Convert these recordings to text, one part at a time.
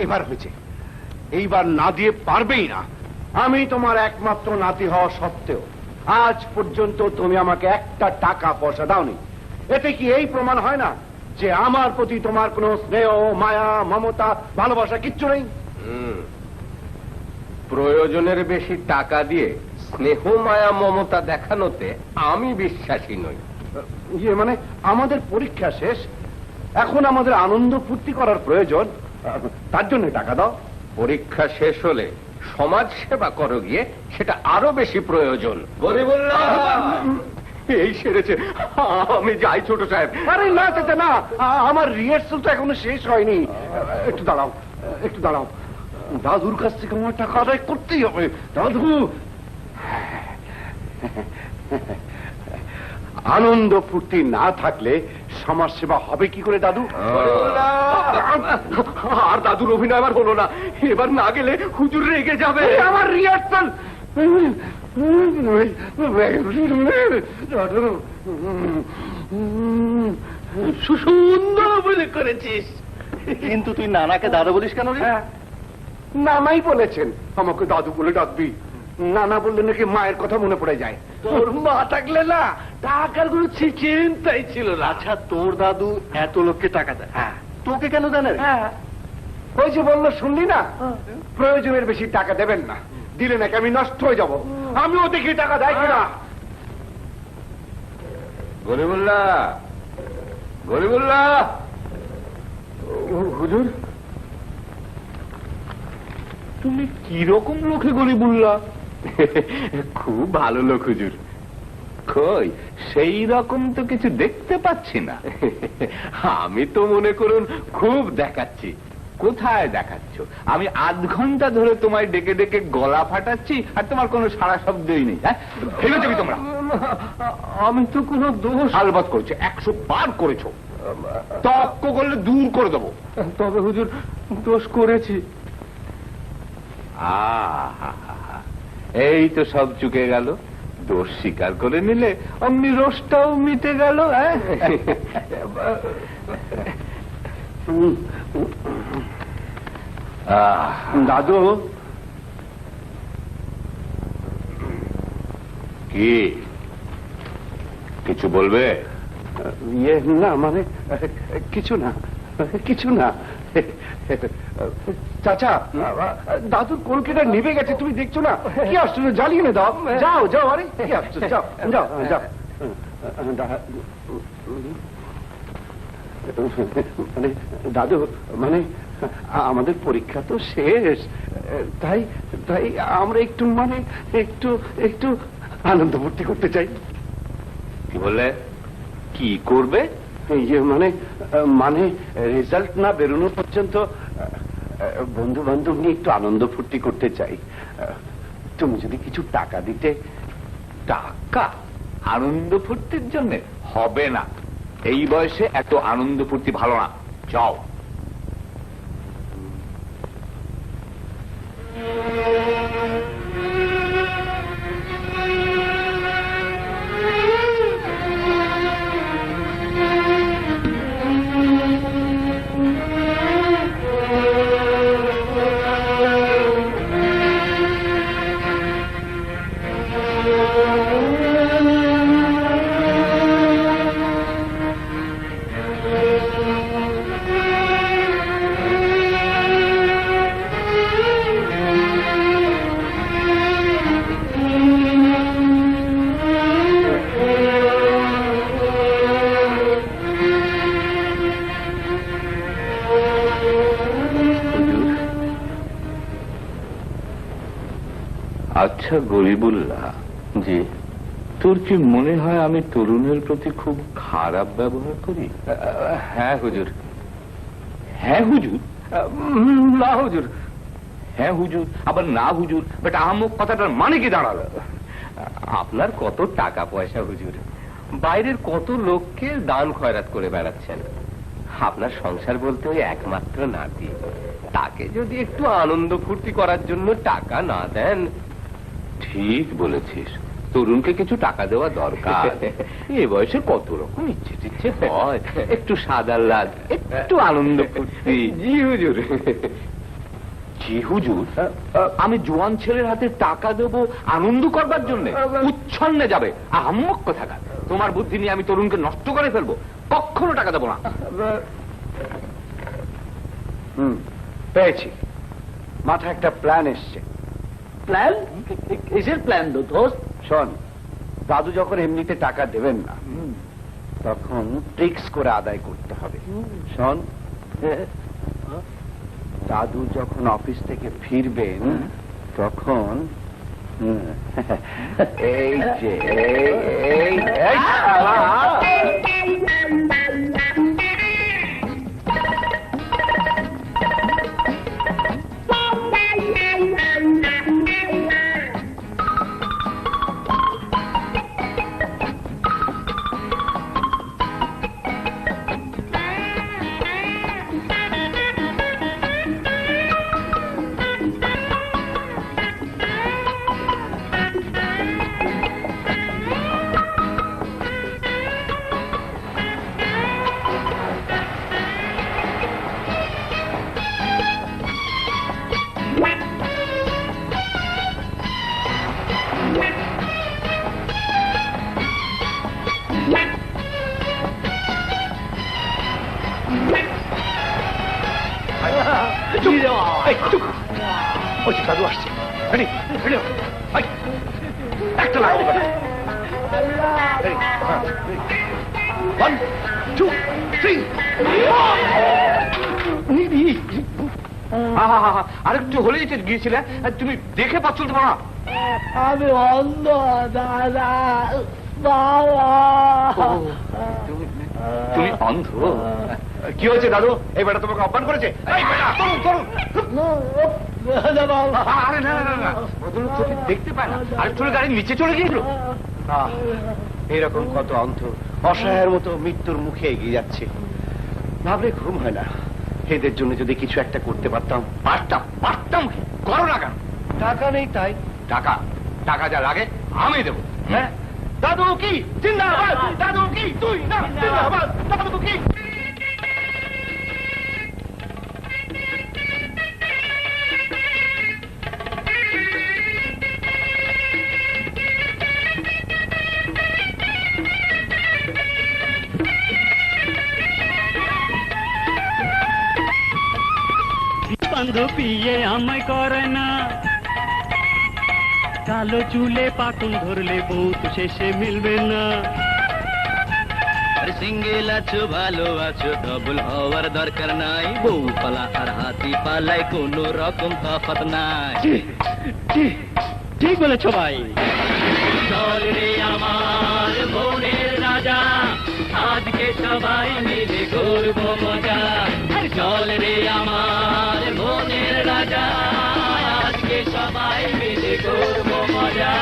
এবার হয়েছে, এইবার না দিয়ে পারবেই না। আমি তোমার একমাত্র নাতি হওয়া সত্ত্বেও আজ পর্যন্ত তুমি আমাকে একটা টাকা পয়সা দাওনি। এতে কি এই প্রমাণ হয় না যে আমার প্রতি তোমার কোনো স্নেহ, মায়া, মমতা, ভালোবাসা কিচ্ছু নেই? প্রয়োজনের বেশি টাকা দিয়ে স্নেহ, মায়া, মমতা দেখানোতে আমি বিশ্বাসী নই। ইয়ে মানে আমাদের পরীক্ষা শেষ, এখন আমাদের আনন্দ ফুর্তি করার প্রয়োজন, তার জন্য টাকা দাও। পরীক্ষা শেষ হলে সমাজ সেবা করো গিয়ে, সেটা আরো বেশি প্রয়োজন। গরিবুল্লাহ এই সেরেছে, আমি যাই ছোট সাহেব। আরে না চাচা না, আমার রিহার্সাল তো এখনো শেষ হয়নি। একটু দাঁড়াও, একটু দাঁড়াও, দাদুর কাছ থেকে আমার টাকা আদায় করতেই হবে। দাদু, আনন্দ ফুর্তি না থাকলে সমাজ সেবা হবে কি করে দাদু? আর দাদুর অভিনয় আবার হলো না, এবার না গেলে হুজুর রেগে যাবে। আমার রিহার্সাল সুন্দর বলে করেছিস, কিন্তু তুই নানাকে দাদা বলিস কেন রে? নানাই বলেছেন আমাকে দাদু বলে ডাকবি। নানা বললে নাকি মায়ের কথা মনে পড়ে যায়। তোর মা থাকলে না টাকার কোনো চিন্তাই ছিল না। আচ্ছা, তোর দাদু এত লোককে টাকা দেয়, তোকে কেন দেন? ওই যে বললো শুনলি না, প্রয়োজনের বেশি টাকা দেবেন না, দিলে নাকি আমি নষ্ট হয়ে যাব। আমিও দেখি টাকা দেয় কিনা। গরিবুল্লাহ, গরিবুল্লাহ। হুজুর, তুমি কিরকম লোকে গরিবুল্লাহ? খুব ভালো লোক হুজুর। কই সেই রকম তো কিছু দেখতে পাচ্ছি না। আমি তো মনে করুন খুব দেখাচ্ছি। কোথায় দেখাচ্ছ? আমি আধ ঘন্টা ধরে তোমায় ডেকে ডেকে গলা ফাটাচ্ছি আর তোমার কোনো সারা শব্দই নেই। হ্যাঁ, ভেবেছো কি তোমরা আমি তো কোনো দোষ। আলবাত করছো, 100 বার করেছো। তক্ক করলে দূর করে দেবো। তবে হুজুর দোষ করেছি। এই তো সব চুকে গেল। দোষ স্বীকার করে নিলে অমনি রোষটাও মিটে গেল। দাদু, কি কিছু বলবে? ইয়ে না মানে কিছু না, কিছু না। চাচা, দাদুর কলকেটা নিভে গেছে, তুমি দেখছো না? কি আশ্চর্য, জ্বালিয়ে নে দাও। যাও যাও, আরে কি আশ্চর্য, যাও যাও যাও। মানে দাদু, মানে আমাদের পরীক্ষা তো শেষ, তাই তাই আমরা একটু মানে একটু একটু আনন্দ ফুর্তি করতে চাই। কি বললে? কি করবে? ইয়ে মানে মানে রেজাল্ট না বেরোনো পর্যন্ত বন্ধু বান্ধব নিয়ে একটু আনন্দ ফুর্তি করতে চাই। তুমি যদি কিছু টাকা দিতে। টাকা আনন্দ ফুর্তির জন্য হবে না। এই বয়সে এত আনন্দ ফুর্তি ভালো না। যাও। আচ্ছা গরিবুল্লাহ, জি, তোর কি মনে হয় আমি তরুণের প্রতি খুব খারাপ ব্যবহার করি? হ্যাঁ হুজুর। হ্যাঁ হুজুর? না হুজুর। হ্যাঁ হুজুর আবার না হুজুর, বাট আহমক কথাটার মানে কি দাঁড়ালো? আপনার কত টাকা পয়সা হুজুর, বাইরের কত লোককে দান খয়রাত করে বেড়াচ্ছেন। আপনার সংসার বলতে ওই একমাত্র নাতি, তাকে যদি একটু আনন্দ ফুর্তি করার জন্য টাকা না দেন। ঠিক বলেছিস, তরুণকে কিছু টাকা দেওয়া দরকার। এ বয়সে কত রকম ইচ্ছে টিচ্ছে হয়, একটু সাদাল্লাদ, একটু আনন্দ ফুর্তি। জি হুজুর। জি হুজুর, আমি জোয়ান ছেলের হাতে টাকা দেবো আনন্দ করবার জন্য? উচ্ছন্নে যাবে, আহাম্মক কোথাকার। তোমার বুদ্ধি নিয়ে আমি তরুণকে নষ্ট করে ফেলবো, কখনো টাকা দেবো না। পেয়েছি, মাথায় একটা প্ল্যান এসছে। প্ল্যান? কিসের প্ল্যান দোস্ত? শোন, দাদু যখন এমনিতে টাকা দেবেন না, তখন ট্রিক্স করে আদায় করতে হবে। শোন, দাদু যখন অফিস থেকে ফিরবেন তখন এই যে এই শালা। দাদু আসছে, একটা লাগাবো। 1, 2, 3। আরেকটু হলে যেতে গিয়েছিলে, তুমি দেখে পথ চলতে পারো না? আমি অন্ধ দাদা, বাবা। তুমি অন্ধ? কি হয়েছে দাদু? এই বেটা তোমাকে অপমান করেছে? এই বেটা, তরুণ, তরুণ। আরে না না না, বদলু চোখে দেখতে পায় না। আরেকটু হলে গাড়ি নিচে চলে গিয়েছিল। এইরকম কত অন্ধ অসহায়ের মতো মৃত্যুর মুখে এগিয়ে যাচ্ছে, ভাবলে ঘুম হয় না। এদের জন্য যদি কিছু একটা করতে পারতাম। পারতাম কি? করো না কেন? টাকা নেই তাই। টাকা টাকা যা লাগে আমি দেবো। হ্যাঁ, দাদু কি জিন্দাবাদ, দাদু কি তুই না জিন্দাবাদ, দাদু কি। পিয়ে আমায় করে না, কালো চুলে পাটন ধরলে বউ তো শেষে মিলবে না। আর সিঙ্গেল আছো ভালো আছো, ডবল হওয়ার দরকার নাই। বউ পালা আর হাতি পালায় কোনো রকম তফাৎ নাই। ঠিক বলেছো ভাই। চল রে আমার মনের রাজা, আজকে সবাই মিলে করব মজা। চল রে আমার মনের রাজা, আজকে সবাই মিলে করব মজা।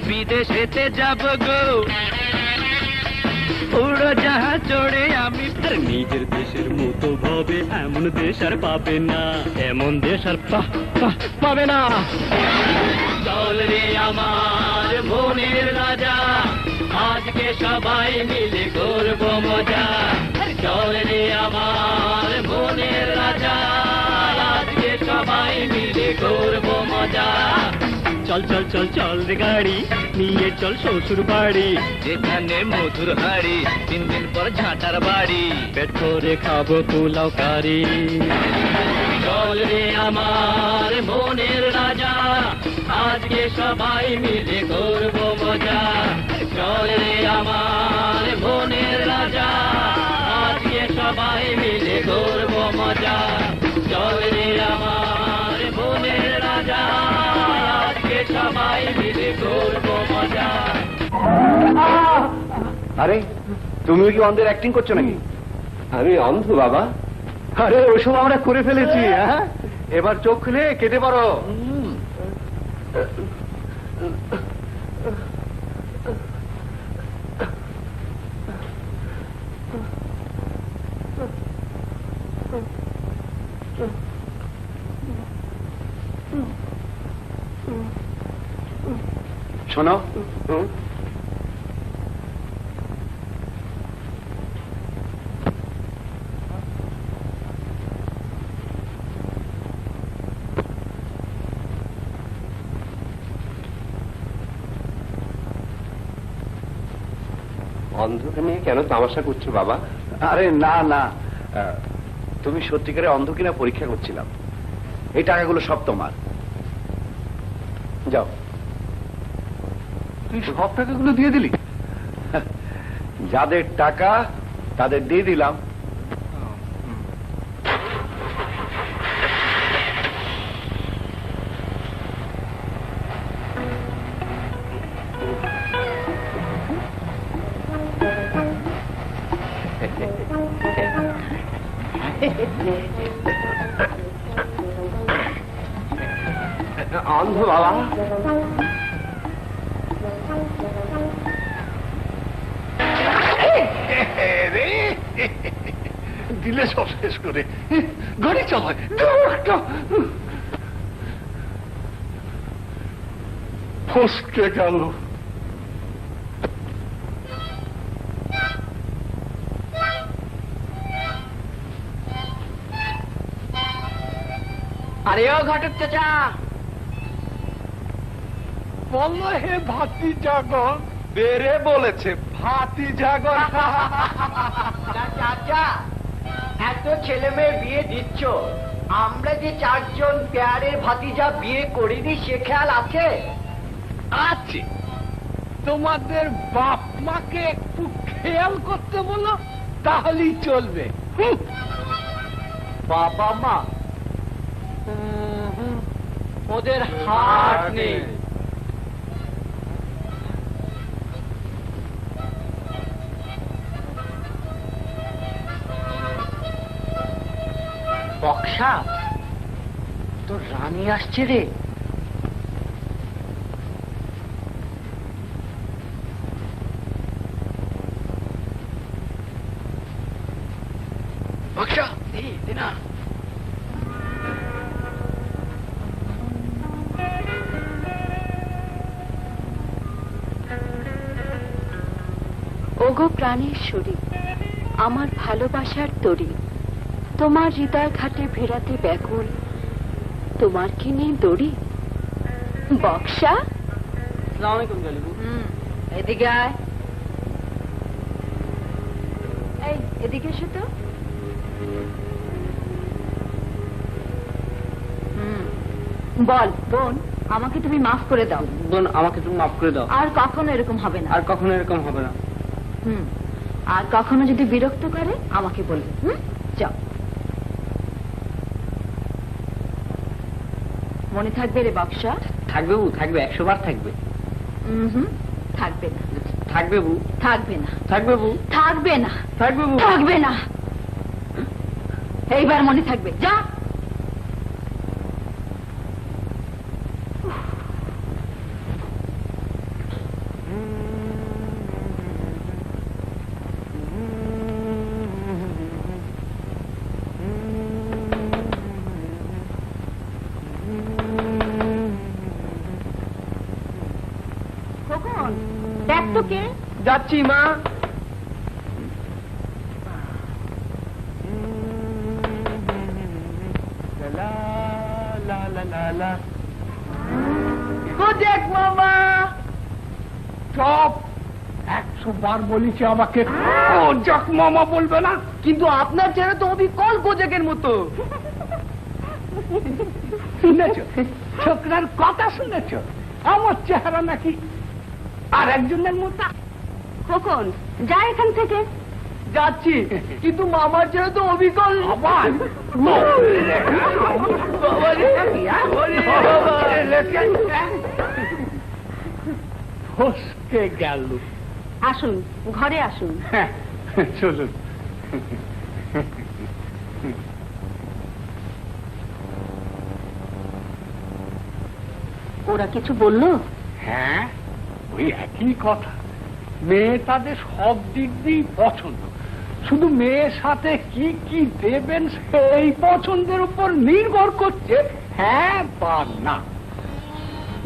বিদেশেতে যাব গো, উড়ো জাহাজ চড়ে আমি। নিজের দেশের মতো ভাবে এমন দেশ আর পাবে না, এমন দেশ আর পাবে না। চল রে আমার মনের রাজা, আজকে সবাই মিলে করব মজা। চল রে আমার মনের রাজা, আজকে সবাই মিলে করব মজা। চল চল চল চল রে গাড়ি নিয়ে চল শ্বশুর বাড়ি, যেখানে মধুর হাড়ি 3 দিন পর ঝাঁটার বাড়ি। পেট করে খাবো পোলাও কারি। চল রে আমার মনের রাজা, আজকে সবাই মিলে করব মজা। চল রে আমার মনের রাজা, আজকে সবাই মিলে করব মজা। চল রে আমার মনের রাজা, আজকে সবাই মিলে করব মজা। আরে তুমিও কি অন্ধের অ্যাক্টিং করছো নাকি? আমি অন্ধ বাবা? আরে ওসব আমরা করে ফেলেছি। হ্যাঁ, এবার চোখ খুলে কেটে পারো। শোনো, অন্ধকে নিয়ে কেন তামাশা করছো বাবা? আরে না না, তুমি সত্যিকারে অন্ধ কিনা পরীক্ষা করছিলাম। এই টাকাগুলো সব তোমার, যাও। তুই সব টাকাগুলো দিয়ে দিলি? যাদের টাকা তাদের দিয়ে দিলাম। অন্ধ বাবা, দিলে সব শেষ করে গাড়ি চালায়। ফসকে গেল। আরে ও ঘটক চাচা, বললো হে ভাতি জাগর, বেড়ে বলেছে ভাতি জাগর। চাচা এত ছেলে মেয়ে বিয়ে দিচ্ছ, আমরা যে 4 জন পেয়ারের ভাতিজা বিয়ে করিনি সে খেয়াল আছে? আছে, তোমাদের বাপ মাকে একটু খেয়াল করতে বলো, তাহলেই চলবে। বাবা মা ওদের হাত নেই। বক্সা, তোর রানী আসছে রে। বক্সা, দে না। ওগো প্রাণেশ্বরী, আমার ভালোবাসার তরী, তোমার হৃদয় ঘাটে ফেরাতে ব্যাকুল, তোমার কি নেই দড়ি? বক্সা, আসসালামু আলাইকুম গালিবু। এদিকে আয়। এই এদিকে এসো তো। বল বোন, আমাকে তুমি মাফ করে দাও। বোন, আমাকে তুমি মাফ করে দাও। আর কখনো এরকম হবে না। আর কখনো এরকম হবে না। আর কখনো যদি বিরক্ত করে আমাকে বলবে। যাও। মনে থাকবে রে বক্সা? থাকবে বউ, থাকবে, 100 বার থাকবে। থাকবে না। থাকবে বউ, থাকবে না। থাকবে বউ, থাকবে না। থাকবে বউ, থাকবে না। এইবার মনে থাকবে। যা। দেখ তো কে যাচ্ছি মা। ও দেখ মামা, সব 100 বার বলেছি আমাকে ও যাক মামা বলবে না। কিন্তু আপনার চেহারা তো অবিকল গোজেকের মতো। শুনেছ, ছোকরার কথা শুনেছ? আমার চেহারা নাকি আর একজনের মতো। খোকন, যা এখান থেকে। যাচ্ছি, কিন্তু মামার চেহারা তো অবিকল। আবার ফসকে গেল। আসুন, ঘরে আসুন। হ্যাঁ, চলুন। ওরা কিছু বললো? হ্যাঁ, ওই একই কথা। মেয়ে তাদের সব দিক দিয়েই পছন্দ, শুধু মেয়ের সাথে কি কি দেবেন সেই পছন্দের উপর নির্ভর করছে হ্যাঁ বা না।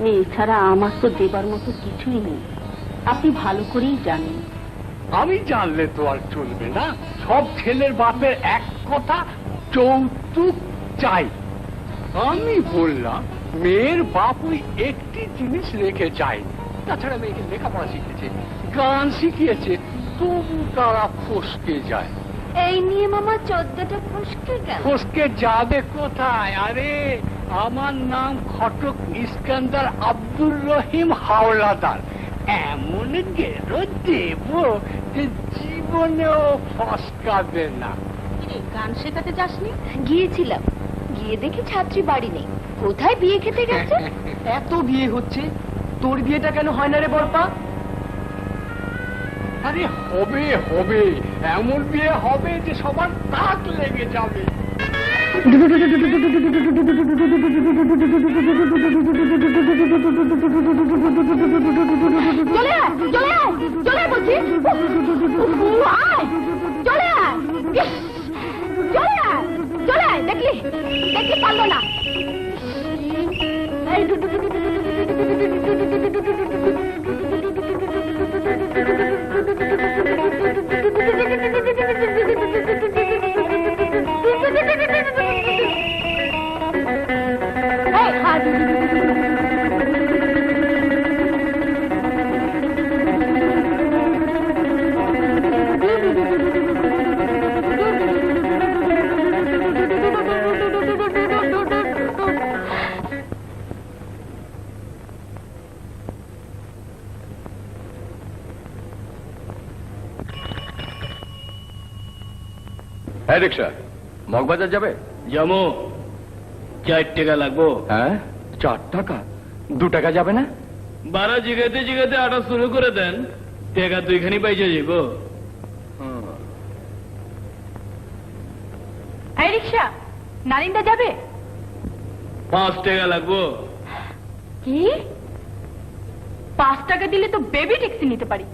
এছাড়া আমার তো দেবার মতো কিছুই নেই, আপনি ভালো করেই জানেন। আমি জানলে তো আর চলবে না, সব ছেলের বাপের এক কথা, যৌতুক চাই। আমি বললাম মেয়ের বাপ ওই একটি জিনিস রেখে যায়, তাছাড়া মেয়েকে লেখাপড়া শিখেছে, গান শিখিয়েছে, তবু তারা ফসকে যায়। এই নিয়ে মামা 14টা ফসকে গেল। ফসকে যাবে কোথায়? আরে আমার নাম ঘটক ইস্কান্দার আব্দুর রহিম হাওলাদার, এমন গেরো দেব যে জীবনেও ফসকাবে না। গান শেখাতে যাসনি? গিয়েছিলাম, গিয়ে দেখি ছাত্রী বাড়ি নেই, কোথায় বিয়ে খেতে গেছে। এত বিয়ে হচ্ছে, তোর বিয়েটা কেন হয় না রে বড়পা? আরে হবে হবে, এমন বিয়ে হবে যে সবার তাক লেগে যাবে। চলে আয়, চলে আয়, চলে আয় বলছি। আয়, চলে আয়, ইস, চলে আয়, চলে আয়, দেখলি দেখলি পারলো না। এই এই, হাত। হ্যাঁ রিক্সা, মগবাজার যাবে? যেমন 4 টাকা লাগবো। হ্যাঁ, 4 টাকা? 2 টাকা যাবে না? বারা জিগাতে জিগাতে আটা শুরু করে দেন, টাকা দুইখানি পাইছে যাব। এই রিক্সা, নারিন্দা যাবে? 5 টাকা লাগবো। কি? 5 টাকা দিলে তো বেবি ট্যাক্সি নিতে পারি,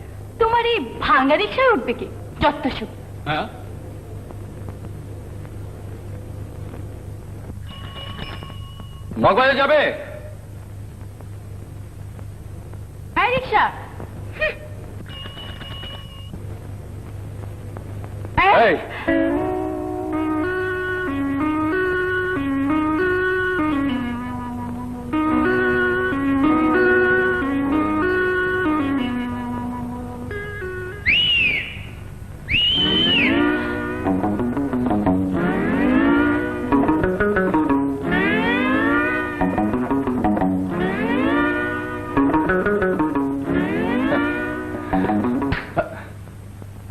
তোমার এই ভাঙা রিক্সায় উঠবে কি? যত সুখ। হ্যাঁ, মগবাজার যাবে? এই রিক্সা, এই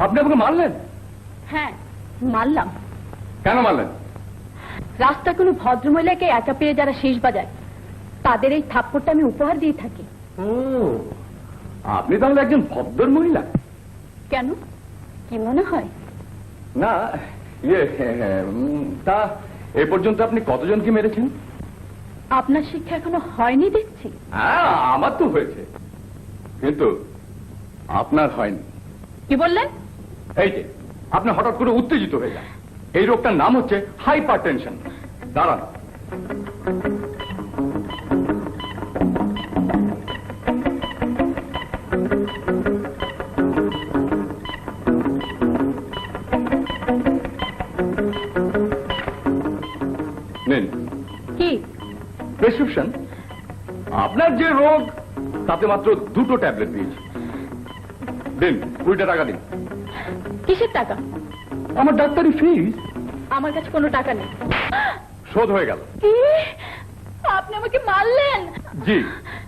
আপনি আমাকে মারলেন? হ্যাঁ মারলাম। কেন মারলেন? রাস্তায় কোনো ভদ্রমহিলাকে একা পেয়ে যারা শেষ বাজায়, তাদের এই থাপ্পড়টা আমি উপহার দিয়ে থাকি। ও, আপনি তাহলে একজন ভদ্র মহিলা? কেন, কি মনে হয়? না, ইয়ে, তা এ পর্যন্ত আপনি কতজনকে মেরেছেন? আপনার শিক্ষা এখনো হয়নি দেখছি। হ্যাঁ, আমার তো হয়েছে, কিন্তু আপনার হয়নি। কি বললেন? এই যে আপনি হঠাৎ করে উত্তেজিত হয়ে যান, এই রোগটার নাম হচ্ছে হাইপার টেনশন। দাঁড়ান। নিন কি? প্রেসক্রিপশন। আপনার যে রোগ তাতে মাত্র 2টো ট্যাবলেট দিয়েছি। দিন, 20 টাকা দিন। কিসের টাকা? আমার ডাক্তারি ফিস। আমার কাছে কোনো টাকা নেই। শোধ হয়ে গেল। কি? আপনি আমাকে মারলেন? জি,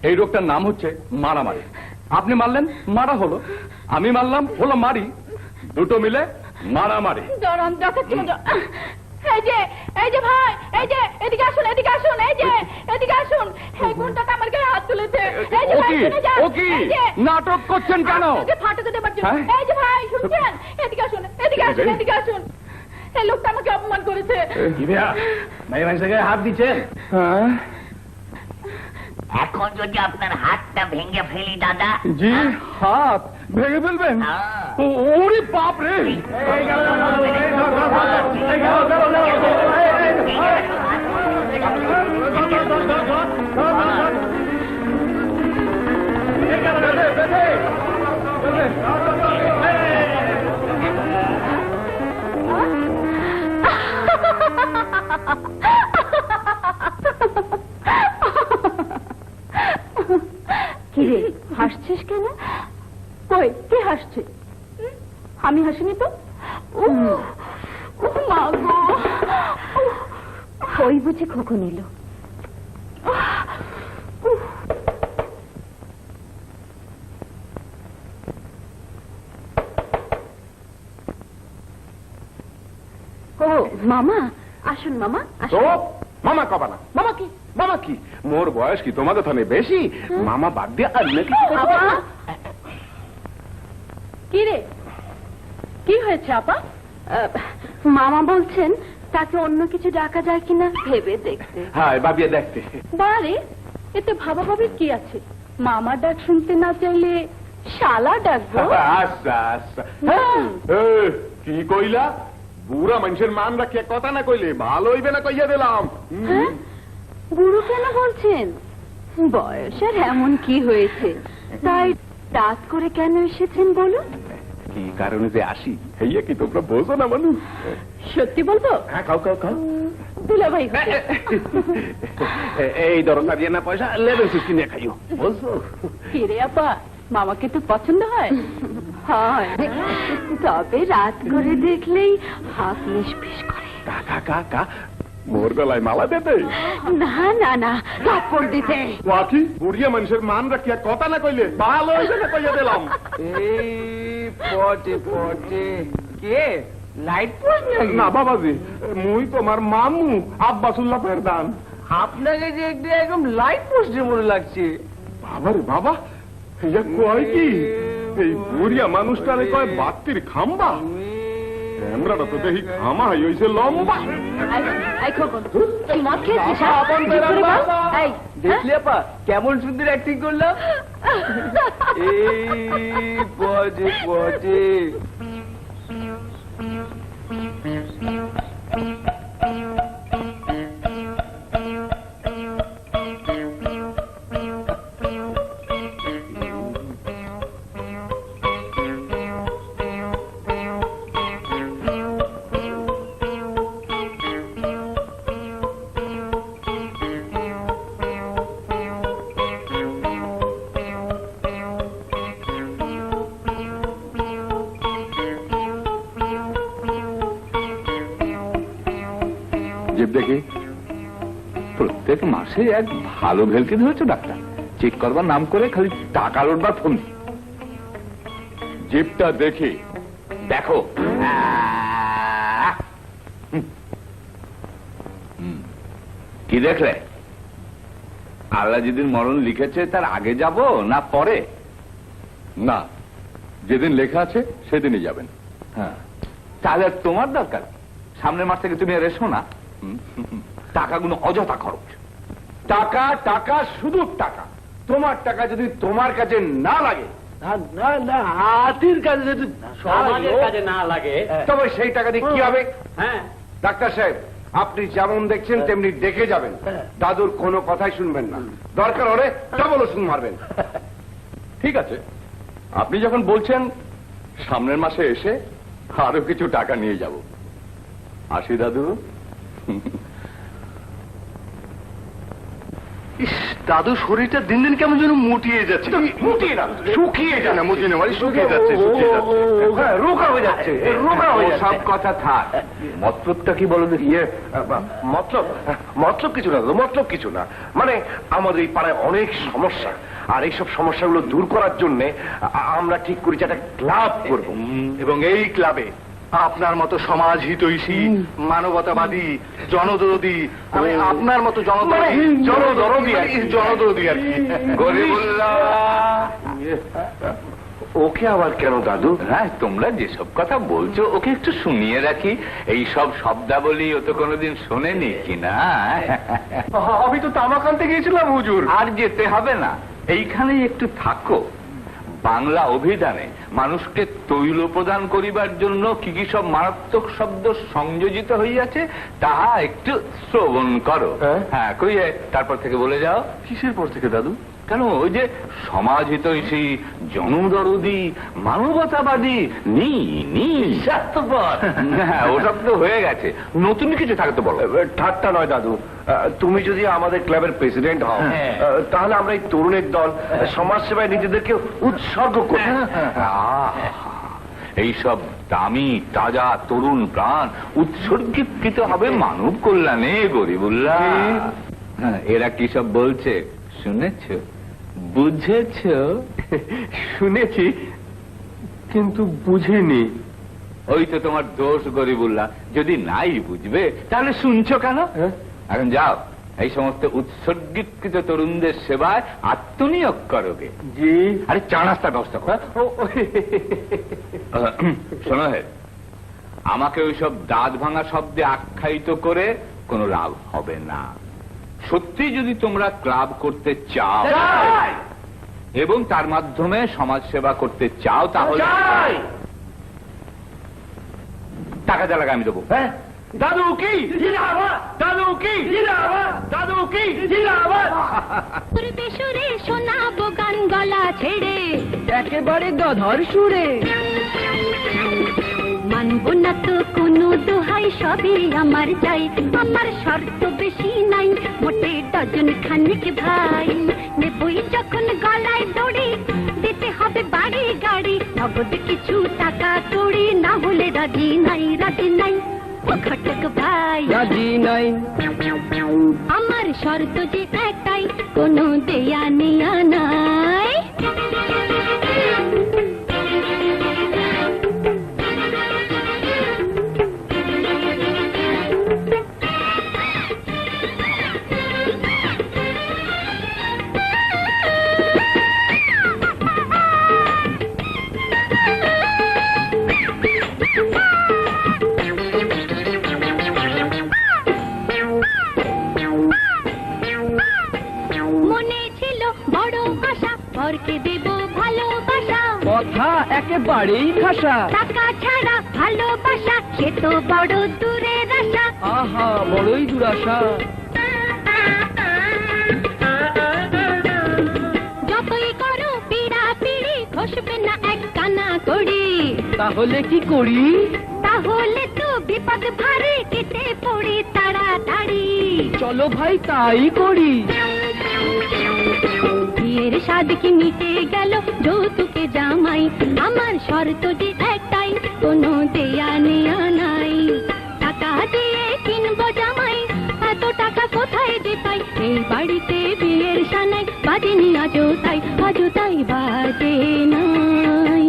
এই রোগটার নাম হচ্ছে মারামারি। আপনি মারলেন, মারা হলো। আমি মারলাম, হলো মারি। দুটো মিলে মারামারি। দাঁড়ান, দেখাচ্ছি মজা। এই যে ভাই, এই যে এদিকে আসুন, এদিকে আসুন, এই যে এদিকে আসুন। এই গুণটাকে আমার গায়ে হাত তুলেছে। এই যে ভাই, শুনে যান। ও কি নাটক করছেন কেন? আপনাকে ফাটাতে দেবার জন্য। হ্যাঁ? এই যে ভাই, শুনছেন? এদিকে আসুন, এদিকে আসুন, এদিকে আসুন। এই লোকটা আমাকে অপমান করেছে। কি ভাইয়া, মেয়ে মানুষের গায়ে হাত দিচ্ছেন? হ্যাঁ, এখন যদি আপনার হাতটা ভেঙে ফেলি দাদা। জি, হাত ভেঙে ফেলবেন? ওরে বাপ রে! কিরে হাসছিস কেন? কই কে হাসছে? আমি হাসিনি তো। মা গো, ওই বুঝি খোকন এলো। ও মামা, আসুন মামা, তো আসুন। মামা কবা না। মামা কি? মামা কি? মোর বয়স কি তোমাদের থানে বেশি? মামা বাদ দিয়ে আর নাকি আপা, কি রে, কি হয়েছে আপা? মামা বলছেন তাকে অন্য কিছু ডাকা যায় কিনা ভেবে দেখতে। হ্যাঁ ভাবিয়ে দেখতে। বারে, এতে ভাবা ভাবির কি আছে? মামা ডাক শুনতে না চাইলে শালা ডাকবো। আচ্ছা আচ্ছা। হুম। কি কইলা? বুড়া মানুষের মান রাখিয়া কথা না কইলে ভালো হইবে না কইয়া দিলাম। হ্যাঁ, বুড়ো কেন বলছেন? বয়সের এমন কি হয়েছে তাই রাত করে কেন এসেছেন বলুন? কি কারণে যে আসি হইয়া কি তোমরা বোঝো না মানুষ? সত্যি বলবো? হ্যাঁ খাও খাও খাও। দুলাভাই হতে। এই দরকার দিয়ে না পয়সা লেবেন সুস্কি নিয়ে খাইও বুঝছো? কিরে আপা, মামাকে তো পছন্দ হয়? হয়, তবে রাত করে দেখলেই হাত নিষ্পিস করে। কাকা কাকা মোর গলায় মালা দিতে? না না না, থাপ্পড় দিতে। ওয়াকি বুড়িয়া মানুষের মান রাখিয়া কথা না কইলে ভালো হইবে না কইয়া দিলাম। এই পটে পটে কে লাইট পোস্ট না বাবাজি, মুই তোমার মামু আব্বাসুল্লাহ ফেরদান। আপনাকে যে একটু একদম লাইট পোস্টের মনে লাগছে। বাবারে বাবা, ইয়া কয় কি? এই বুড়িয়া মানুষটারে কয় বাত্তির খাম্বা। ক্যামেরাটা তো দেখি খামা হইছে লম্বা। এই খোকন, তুই মদ খেয়েছিস? বাবা, আপন কি করে বল? বাবা। এই, দেখলি আপা কেমন সুন্দর অ্যাক্টিং করলাম। এই পটে পটে জিপ দেখি, প্রত্যেক মাসে এক ভালো ভেলকি ধরেছো ডাক্তার। চেক করবার নাম করে খালি টাকা লোটবার ফোন। জিপটা দেখি, দেখো। কি দেখলে? আল্লাহ যেদিন মরণ লিখেছে তার আগে যাব না পরে? না, যেদিন লেখা আছে সেদিনই যাবেন। হ্যাঁ, তাহলে তোমার দরকার সামনের মাস থেকে তুমি আর এসো না। টাকাগুলো অযথা খরচ। টাকা টাকা শুধু টাকা। তোমার টাকা যদি তোমার কাছে না লাগে, না না হাতির কাছে যদি সমাজের কাজে না লাগে। তবে সেই টাকা দিয়ে কি হবে? হ্যাঁ, ডাক্তার সাহেব, আপনি যেমন দেখছেন তেমনি দেখে যাবেন। দাদুর কোনো কথাই শুনবেন না, দরকার হলে ডবল ওষুধ মারবেন। ঠিক আছে, আপনি যখন বলছেন সামনের মাসে এসে আরো কিছু টাকা নিয়ে যাব। আসি দাদু। দাদু শরীরটা দিন দিন কেমন যেন মুটিয়ে যাচ্ছে। মুটিয়ে না, শুকিয়ে যায় না, মুটিয়ে না, শুকিয়ে যাচ্ছে, শুকিয়ে যাচ্ছে। হ্যাঁ, রোগা হয়ে যাচ্ছে, রোগা হয়ে যাচ্ছে। সব কথা থাক, মতলবটা কি বলো দেখি? মতলব মতলব কিছু না, মতলব কিছু না। মানে আমাদের এই পাড়ায় অনেক সমস্যা, আর এইসব সমস্যাগুলো দূর করার জন্য আমরা ঠিক করেছি একটা ক্লাব করব, এবং এই ক্লাবে আপনার মতো সমাজ হিতৈষী, মানবতাবাদী, জনদরদী, আপনার মতো জনদরদী আর কি। গরিবুল্লাহ। ওকে আবার কেন দাদু? হ্যাঁ, তোমরা যেসব কথা বলছো ওকে একটু শুনিয়ে রাখি। এই সব শব্দাবলী ও তো কোনোদিন শোনেনি কিনা। আমি তো তামাক আনতে গিয়েছিলাম হুজুর। আর যেতে হবে না, এইখানেই একটু থাকো। বাংলা অভিধানে মানুষকে তৈল প্রদান করিবার জন্য কি কি সব মারাত্মক শব্দ সংযোজিত হইয়াছে তাহা একটু শ্রবণ করো। হ্যাঁ, কইয়ে তারপর থেকে বলে যাও। কিসের পর থেকে দাদু? কেন ওই যে সমাজহিতৈষী, জনদরদি, মানবতাবাদী, স্বার্থপর, হ্যাঁ ওসব তো হয়ে গেছে, নতুন কিছু থাকে তো বলো। ঠাট্টা নয় দাদু, তুমি যদি আমাদের ক্লাবের প্রেসিডেন্ট হও তাহলে আমরা এই তরুণের দল সমাজসেবায় নিজেদেরকে উৎসর্গ করি। এইসব দামি তাজা তরুণ প্রাণ উৎসর্গীকৃত হবে মানব কল্যাণে গরিবুল্লাহ। এরা কি সব বলছে শুনেছ, বুঝেছ? শুনেছি কিন্তু বুঝিনি। ওই তো তোমার দোষ গরিবুল্লাহ, যদি নাই বুঝবে তাহলে শুনছো কেন? এখন যাও, এই সমস্ত উৎসর্গীকৃত তরুণদের সেবায় আত্মনিয়োগ করোগে। জি। আরে চা নাস্তার ব্যবস্থা করো। শোনো হে, আমাকে ওইসব দাঁত ভাঙা শব্দে আখ্যায়িত করে কোনো লাভ হবে না। সত্যি যদি তোমরা ক্লাব করতে চাও এবং তার মাধ্যমে সমাজ সেবা করতে চাও তাহলে টাকা যা লাগে আমি দেবো। হ্যাঁ দাদু কি জিন্দাবাদ, দাদু কি জিন্দাবাদ, দাদু কি জিন্দাবাদ। সুরে সুরে শোনাবো গান গলা ছেড়ে, একেবারে গাধার সুরে। মানবো না তো কোনো দোহাই, সবই আমার চাই। আমার শর্ত বেশি নাই, মোটে ডজন খানিক ভাই। নেবই যখন গলায় দড়ি, দিতে হবে বাড়ি গাড়ি, নগদ কিছু টাকা কড়ি, না হলে রাজি নাই, রাজি নাই ও ঘটক ভাই, রাজি নাই। আমার শর্ত যে একটাই, কোনো দেয়া নেয়া নাই। মনে ছিল বড় আশা, পরকে দেব ভালোবাসা, কথা একেবারেই খাসা। টাকা ছাড়া ভালোবাসা সে তো বড় দূরের আশা। আহা, বড়ই দুরাশা। যতই করো পিড়া পিড়ি, ঘষবে না এক কানা কড়ি। তাহলে কি করি? তাহলে তো বিপদ ভারী, কেটে পড়ি তাড়াতাড়ি। চলো ভাই তাই করি। বিয়ের স্বাদ কি মিটে গেল, যৌতুকে জামাই। আমার শর্ত যে একটাই, কোনো দেয়া নেয়া নাই। টাকা দিয়ে কিনবো জামাই, এত টাকা কোথায় যে পাই। এই বাড়িতে বিয়ের সানাই বাজেনি আজও তাই, আজও তাই বাজে নাই।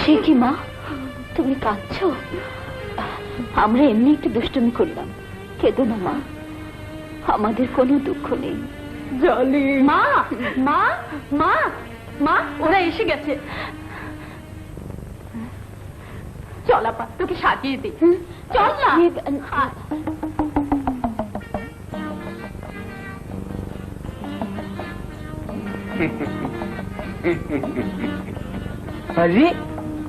সে কি মা, তুমি কাঁদছো? আমরা এমনি একটু দুষ্টুমি করলাম, কেঁদো না মা, আমাদের কোনো দুঃখ নেই। জলি মা, মা, মা, মা, ওরা এসে গেছে। চল আপা, তোকে সাজিয়ে দিই। চল না। আরে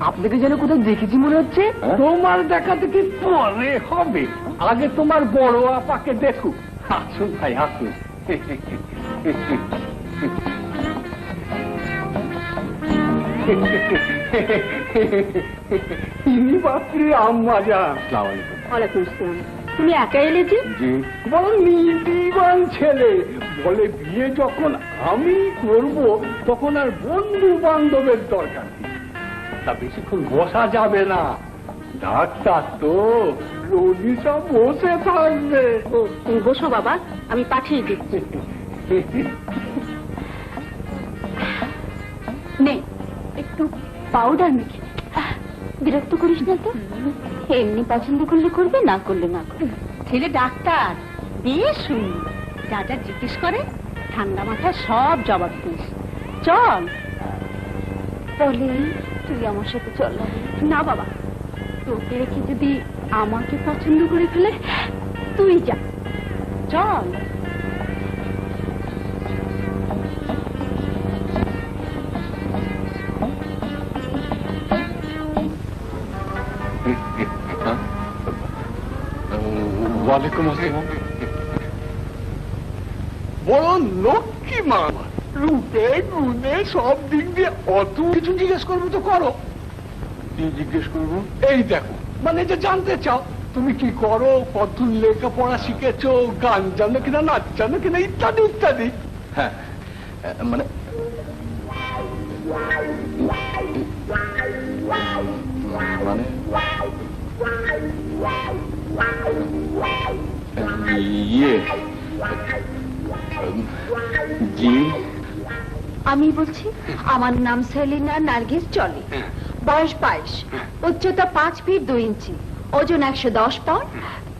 আপনাকে যেন কোথাও দেখেছি মনে হচ্ছে। তোমার দেখা দেখি পরে হবে, আগে তোমার বড় আপাকে দেখুক। আসুন ভাই আসুন। ইনি বাপরে আম্মা যান। ওয়ালাইকুম আসসালাম। তুমি একা এলে যে? বড় নীতিবান ছেলে, বলে বিয়ে যখন আমি করব তখন আর বন্ধু বান্ধবের দরকার নেই। তা বেশিক্ষণ বসা যাবে না, ডাক্তার তো, রোগী সব বসে থাকবে। তুমি বসো বাবা, আমি পাঠিয়ে দিচ্ছি। নে একটু পাউডার মেখে। বিরক্ত করিস না তো, এমনি পছন্দ করলে করবে, না করলে না করবে। ছেলে ডাক্তার, বেশ শুনি, যা যা জিজ্ঞেস করে ঠান্ডা মাথায় সব জবাব দিস। চল। বলে তুই আমার সাথে চল। না বাবা, তোকে রেখে যদি আমাকে পছন্দ করে ফেলে, তুই যা। চল। ওয়ালাইকুম আসসালাম। বড় লক্ষ্মী মা, রূপে গুণে সব দিক দিয়ে অত কিছু জিজ্ঞেস করবো তো করো। কি জিজ্ঞেস করবো? এই দেখো, মানে যে জানতে চাও তুমি কি করো, কত লেখাপড়া শিখেছো, গান জানো কিনা, নাচ জানো কিনা, ইত্যাদি ইত্যাদি। হ্যাঁ, মানে মানে ইয়ে জি, আমি বলছি আমার নাম সেলিনা নার্গিস চলে, বয়স 22, উচ্চতা 5 ফিট 2 ইঞ্চি, ওজন 110 পাউন্ড,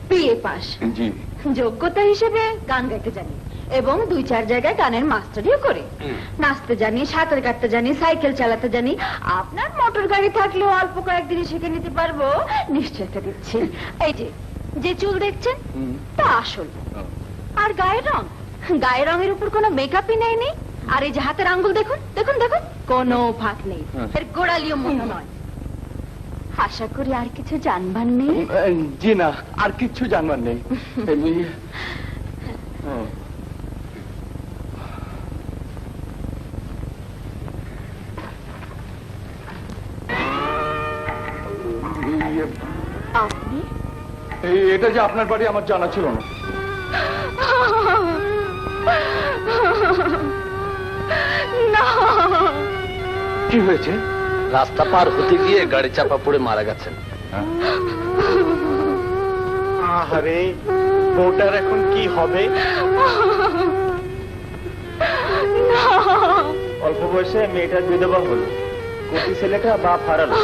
বিএ পাস। জি। যোগ্যতা হিসেবে গান গাইতে জানি এবং 2-4 জায়গায় গানের মাস্টারিও করে। নাচতে জানি, সাঁতার কাটতে জানি, সাইকেল চালাতে জানি। আপনার মোটর গাড়ি থাকলেও অল্প কয়েকদিনে শিখে নিতে পারবো, নিশ্চয়তা দিচ্ছি। এই যে চুল দেখছেন তা আসল। আর গায়ের রঙের উপর কোনো মেকআপই নেই। আর এই যে হাতের আঙ্গুল দেখুন দেখুন দেখুন, কোনো ফাঁক নেই, এর গোড়ালিও মতো নয়। আশা করি আর কিছু জানবার নেই। জি না, আর কিচ্ছু জানবার নেই। আপনি? এটা যে আপনার বাড়ি আমার জানা ছিল না। কি হয়েছে? রাস্তা পার হতে গিয়ে গাড়ি চাপা পড়ে মারা গেছেন। আরে বউটার এখন কি হবে? অল্প বয়সে মেয়েটার বিধবা হলো, কোটি ছেলেটা বাপ হারালো।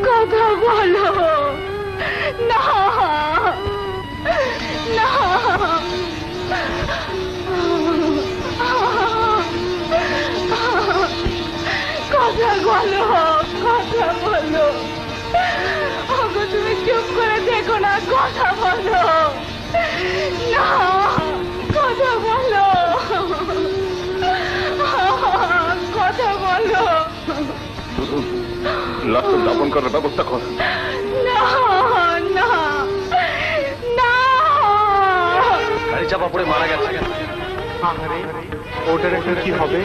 কথা বলো না, না, কথা বলো, কথা বলো। ওগো তুমি চুপ করে দেখো না, কথা বলো না, কথা বলো, কথা বলো। লাশটা দাফন করার ব্যবস্থা কর। না, না, না। গাড়ি চাপা পড়ে মারা গেছে। আরে ওটার এখন কি হবে?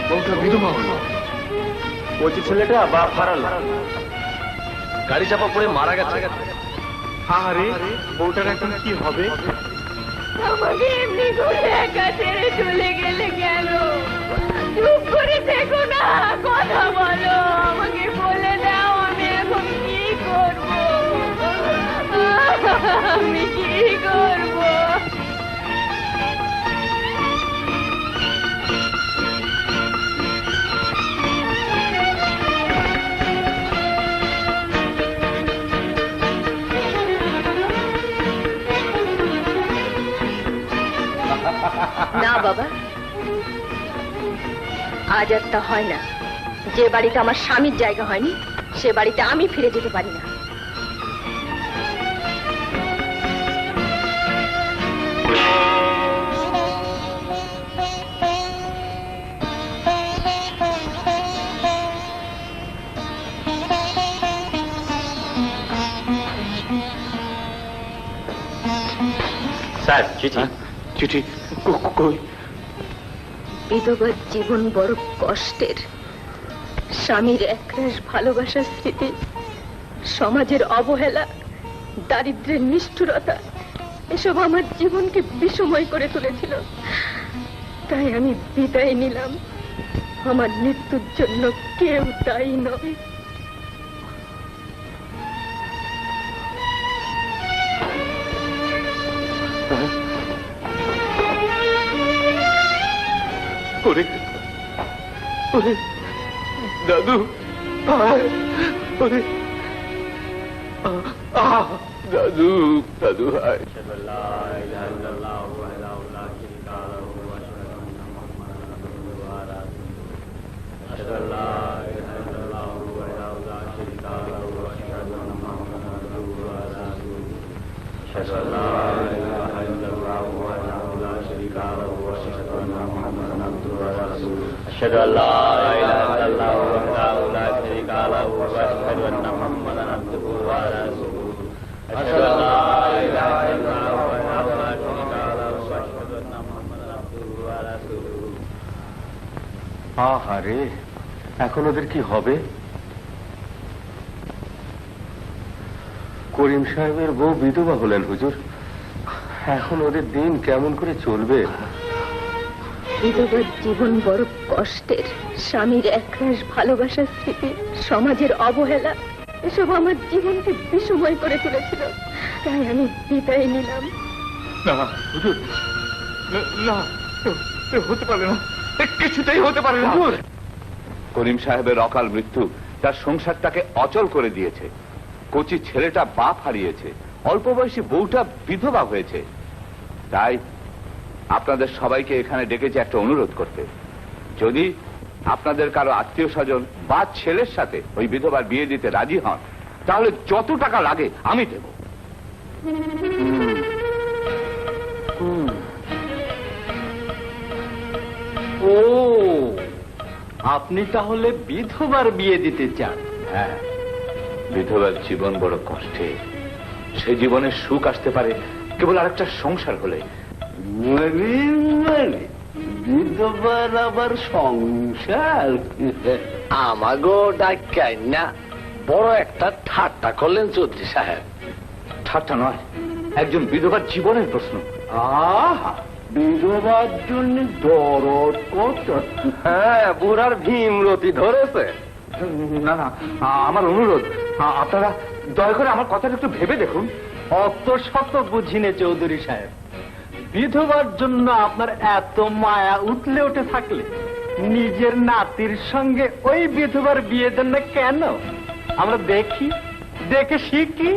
বউটা বিধবা হলো, কোটি ছেলেটা বাপ হারালো। গাড়ি চাপা পড়ে মারা গেছে। আরে বউটার এখন কি হবে? আমাকে এমনি করে একা ছেড়ে চলে গেলে কেন? চুপ করে দেখো না, কথা বলো, আমাকে বলে দাও আমি এখন কি করব, আমি কি করব? না বাবা, আজ আর তা হয় না। যে বাড়িতে আমার স্বামীর জায়গা হয়নি, সে বাড়িতে আমি ফিরে যেতে পারি না। স্যার, চিঠি। চিঠি কই? বিধবার জীবন বড় কষ্টের। স্বামীর একরাশ ভালোবাসার স্মৃতি, সমাজের অবহেলা, দারিদ্র্যের নিষ্ঠুরতা, এসব আমার জীবনকে বিষময় করে তুলেছিল। তাই আমি বিদায় নিলাম। আমার মৃত্যুর জন্য কেউ দায়ী নয়। ওরে ওরে দাদু, ওরে দাদু, দাদু হায়। أشهد أن لا إله إلا الله وحده لا شريك له আন্না মুহাম্মাদান আবদুহু ওয়া রাসূলুহু আশহাদু আল্লা ইলাহা ইল্লাল্লাহু ওয়া আশহাদু আন্না মুহাম্মাদান আবদুহু ওয়া রাসূলুহু। আহারে, এখন ওদের কি হবে? করিম সাহেবের বউ বিধবা হলেন হুজুর, এখন ওদের দিন কেমন করে চলবে? বিধবার জীবন বড় কষ্টের। স্বামীর একরাশ ভালোবাসার স্মৃতি, সমাজের অবহেলা, এসব আমার জীবনকে বিষময় করে তুলেছিল। তাই আমি বিদায় নিলাম। না হুজুর, না, হতে পারে না, কিছুতেই হতে পারে না। করিম সাহেবের অকাল মৃত্যু তার সংসারটাকে অচল করে দিয়েছে। কচি ছেলেটা বাপ হারিয়েছে, অল্প বয়সী বউটা বিধবা হয়েছে। তাই আপনাদের সবাইকে এখানে ডেকেছে একটা অনুরোধ করতে। যদি আপনাদের কারো আত্মীয় স্বজন বা ছেলের সাথে ওই বিধবার বিয়ে দিতে রাজি হন, তাহলে যত টাকা লাগে আমি দেব। ও, আপনি তাহলে বিধবার বিয়ে দিতে চান? হ্যাঁ, বিধবার জীবন বড় কষ্টে। সে জীবনে সুখ আসতে পারে কেবল আরেকটা সংসার হলে। বিধবার আবার সংসার? আমাগো ডাকাই না, বড় একটা ঠাট্টা করলেন চৌধুরী সাহেব। ঠাট্টা নয়, একজন বিধবার জীবনের প্রশ্ন। আহা, বিধবার জন্য দরদ কত! হ্যাঁ, বুড়ার ভীমরতি ধরেছে। না না, আমার অনুরোধ, আপনারা দয়া করে আমার কথাটা একটু ভেবে দেখুন। অত শত বুঝিনে চৌধুরী সাহেব। বিধবার জন্য আপনার এত মায়া উঠলে উঠে থাকলে নিজের নাতির সঙ্গে ওই বিধবার বিয়ে দেন না কেন? আমরা দেখি, দেখে শিখি।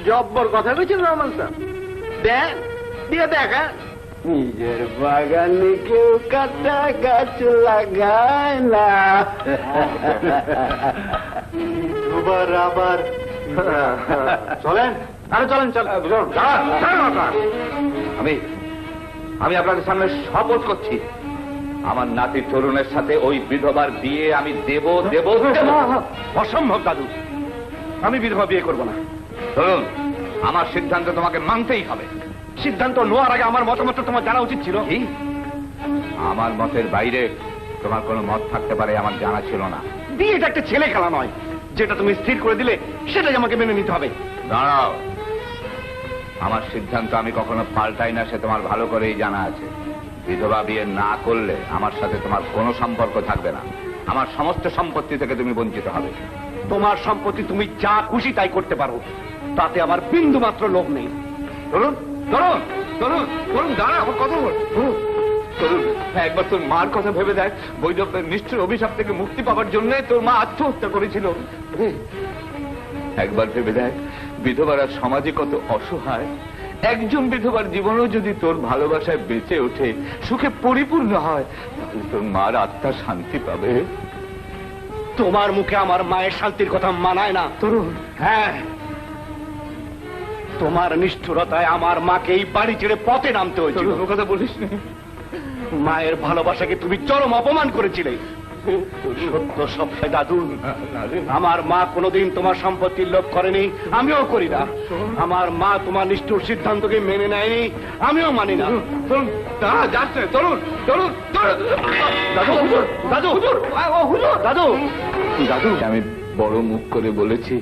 জব্বর কথা বলছেন রহমান স্যার, দেন দিয়ে দেখা। নিজের বাগানে কেউ কাটা গাছ লাগায় না। বিধবার আবার চলেন, আরে চলেন চলেন। আমি আপনাদের সামনে শপথ করছি, আমার নাতি তরুণের সাথে ওই বিধবার বিয়ে আমি দেব দেব দেব। অসম্ভব দাদু, আমি বিধবা বিয়ে করবো না। তরুণ, আমার সিদ্ধান্ত তোমাকে মানতেই হবে। সিদ্ধান্ত নেওয়ার আগে আমার মতামত তোমার জানা উচিত ছিল। কি? আমার মতের বাইরে তোমার কোনো মত থাকতে পারে আমার জানা ছিল না। বিয়েটা একটা ছেলে খেলা নয়, যেটা তুমি স্থির করে দিলে সেটাই আমাকে মেনে নিতে হবে। দাঁড়াও, আমার সিদ্ধান্ত আমি কখনো পাল্টাই না, সে তোমার ভালো করেই জানা আছে। বিধবা বিয়ে না করলে আমার সাথে তোমার কোনো সম্পর্ক থাকবে না। আমার সমস্ত সম্পত্তি থেকে তুমি বঞ্চিত হবে। তোমার সম্পত্তি তুমি যা খুশি তাই করতে পারো, তাতে আমার বিন্দু মাত্র লোভ নেই। তরুণ, তরুণ, তরুণ, তরুণ, দাঁড়া, আমার কথা বল। তরুণ, একবার তোর মার কথা ভেবে দেখ। বৈধব্যের নিষ্ঠুর অভিশাপ থেকে মুক্তি পাওয়ার জন্য তোর মা আত্মহত্যা করেছিল। একবার ভেবে দেখ, বিধবারা সমাজে কত অসহায়। একজন বিধবার জীবনও যদি তোর ভালোবাসায় বেঁচে ওঠে, সুখে পরিপূর্ণ হয়, তাহলে তোর মার আত্মা শান্তি পাবে। তোমার মুখে আমার মায়ের শান্তির কথা মানায় না তরুণ। হ্যাঁ, তোমার নিষ্ঠুরতায় আমার মাকে এই বাড়ি ছেড়ে পথে নামতে হয়েছিল। কথা বলিস না। মায়ের ভালোবাসাকে তুমি চরম অপমান করেছিলে। সত্য সবটাই দাদু, আমার মা কোনোদিন তোমার সম্পত্তির লোভ করেনি, আমিও করি না। আমার মা তোমার নিষ্ঠুর সিদ্ধান্তকে মেনে নেয়নি, আমিও মানি না। যাচ্ছে তরুণ, তরুণ, দাদু, দাদু, দাদু, দাদু, আমি বড় মুখ করে বলেছি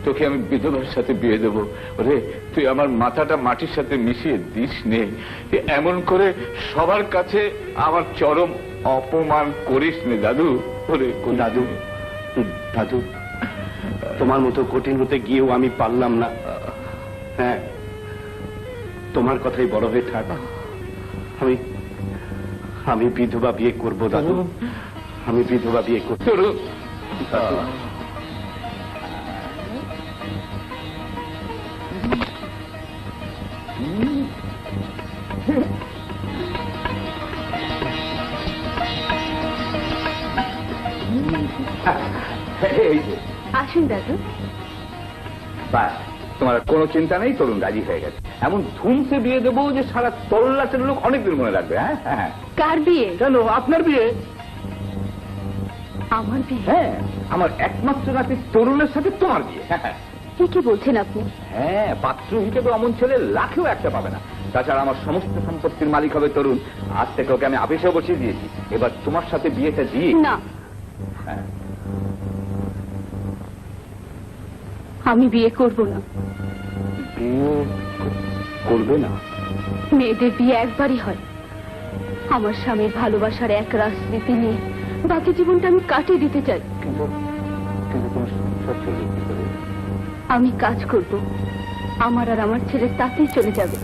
তোকে আমি বিধবার সাথে বিয়ে দেবো। ওরে, তুই আমার মাথাটা মাটির সাথে মিশিয়ে দিস নে। এমন করে সবার কাছে আমার চরম অপমান করিস নে দাদু। ওরে দাদু, দাদু, তোমার মতো কঠিন হতে গিয়েও আমি পারলাম না। হ্যাঁ, তোমার কথাই বড় হয়ে থাক। আমি বিধবা বিয়ে করব দাদু, আমি বিধবা বিয়ে করব। আসুন দাদু। বাস, তোমার কোনো চিন্তা নেই, তরুণ রাজি হয়ে গেছে। এমন ধুমসে বিয়ে দেবো যে সারা তল্লাটের লোক অনেকদিন মনে রাখবে। হ্যাঁ, হ্যাঁ। কার বিয়ে? কেন, আপনার বিয়ে? আমার বিয়ে? হ্যাঁ, আমার একমাত্র নাতি তরুণের সাথে তোমার বিয়ে। কি বলছেন আপনি? হ্যাঁ, পাত্র হিসেবে অমন ছেলে লাখেও একটা পাবে না। তাছাড়া আমার সমস্ত সম্পত্তির মালিক হবে তরুণ। আজ থেকে ওকে আমি আপিসেও বসিয়ে দিয়েছি। এবার তোমার সাথে বিয়েটা দিয়ে না, হ্যাঁ, আমি বিয়ে করব না। বিয়ে করবে না? মেয়েদের বিয়ে একবারই হয়। আমার স্বামীর ভালোবাসার এক রাজনীতি নিয়ে বাকি জীবনটা আমি কাটিয়ে দিতে চাই। কিন্তু তোমার সংসার চলবে কি করে? আমি কাজ করব, আমার আর আমার ছেলের তাতেই চলে যাবে।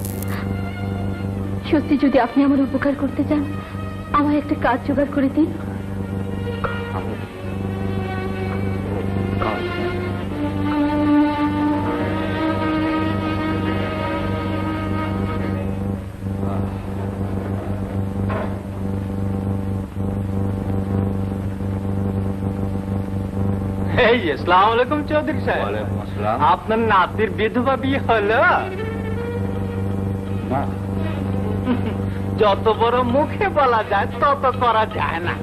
সত্যি যদি আপনি আমার উপকার করতে চান, আমায় একটা কাজ জোগাড় করে দিন। আসসালামু আলাইকুম চৌধুরী সাহেব। ওয়ালাইকুম আসসালাম। আপনার নাতির বিধবা বিয়ে হলো? না, যত বড় মুখে বলা যায় তত করা যায় না।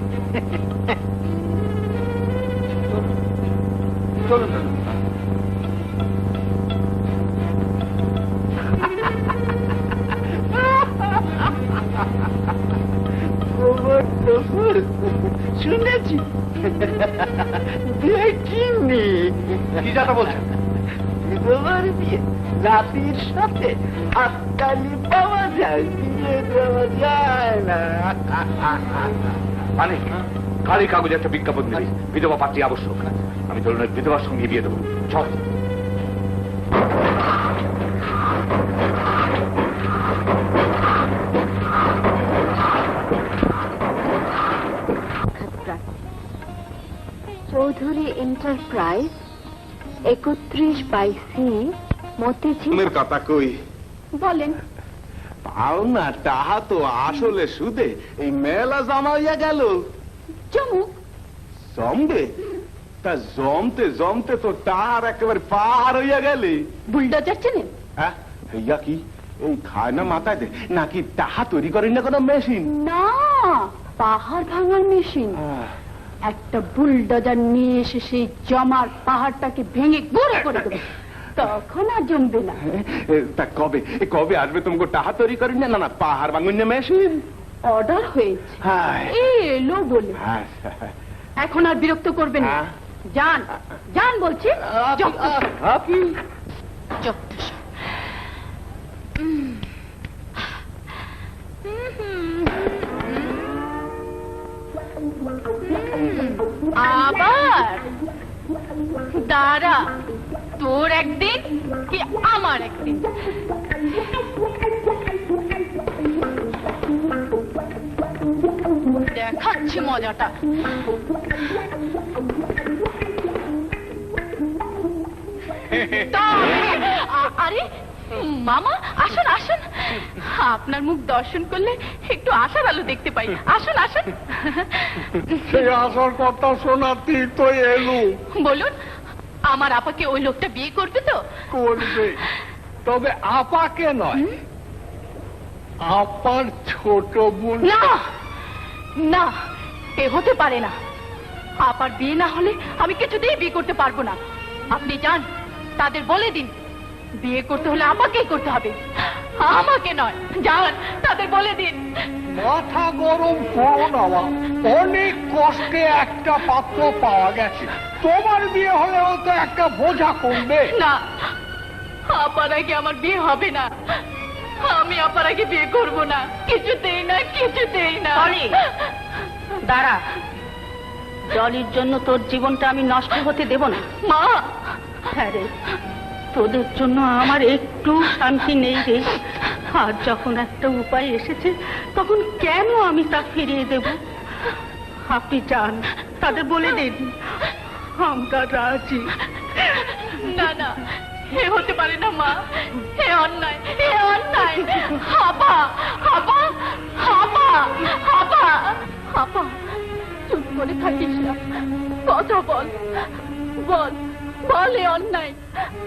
চলুন না। শুনেছি, দেখিনি। কি যাতা বলছেন? বিধবার বিয়ে জাতির সাথে হাততালি পাওয়া যায়, বিয়ে দেওয়া যায় না। মানে কালি কাগজে একটা বিজ্ঞাপন দিবি, বিধবা পাত্রী আবশ্যক। আমি তরুণের বিধবার সঙ্গে বিয়ে দেবো। চল। চৌধুরী এন্টারপ্রাইজ 31/সি মতিঝিল। কথা কই বলেন। পাও না, তাহা তো আসলে সুদে এই মেলা জমাইয়া গেল। জমুক। জমবে? তা জমতে জমতে তো তার একেবারে পার হইয়া গেলে। বুলডোজার চেনেন? হ্যাঁ, হইয়া কি এই খায় না মাথায় দে, নাকি তাহা তৈরি করেন না কোনো মেশিন? না, পাহাড় ভাঙার মেশিন। একটা বুলডোজার নিয়ে এসে সেই জমার পাহাড়টাকে ভেঙে গুঁড়ো করে দেবে, তখন আর জমবে না। তা কবে কবে আসবে তোমাকে টাহা তৈরি করেন না? না, পাহাড় ভাঙুন না মেশিন। অর্ডার হয়েছে, এলো বলে। এখন আর বিরক্ত করবেন না। যান যান বলছি। আবার দাঁড়া, তোর একদিন কি আমার একদিন। দেখাচ্ছি মজাটা। আরে মামা, আসুন আসুন। আপনার মুখ দর্শন করলে একটু আশার আলো দেখতে পাই। আসুন আসুন। সেই আসার কথা শোনাতেই তো এলো। বলুন, আমার আপাকে ওই লোকটা বিয়ে করবে তো? করবে, তবে আপাকে নয়, আপার ছোট বোন। না না, এ হতে পারে না। আপার বিয়ে না হলে আমি কিছুতেই বিয়ে করতে পারবো না। আপনি যান, তাদের বলে দিন বিয়ে করতে হলে আপাকেই করতে হবে, আমাকে নয়। যান, তাদের বলে দিন। মাথা গরম করো না মা, অনেক কষ্টে একটা পাত্র পাওয়া গেছে। তোমার বিয়ে হলেও তো একটা বোঝা করবে না, আপার আগে আমার বিয়ে হবে না। আমি আপার আগে বিয়ে করবো না, কিছুতেই না, কিছুতেই না। দাঁড়া, জলির জন্য তোর জীবনটা আমি নষ্ট হতে দেব না। মা, হ্যাঁ রে, তোদের জন্য আমার একটু শান্তি নেই রে। আর যখন একটা উপায় এসেছে, তখন কেন আমি তা ফিরিয়ে দেব? আপনি চান, তাদের বলে দিন আমরা রাজি। না না, এ হতে পারে না মা, এ অন্যায়, এ অন্যায়। হাপা হাপা হাপা হাপা হাপা, চুপ করে থাকিস না, কথা বল, বল বল, এ অন্যায়।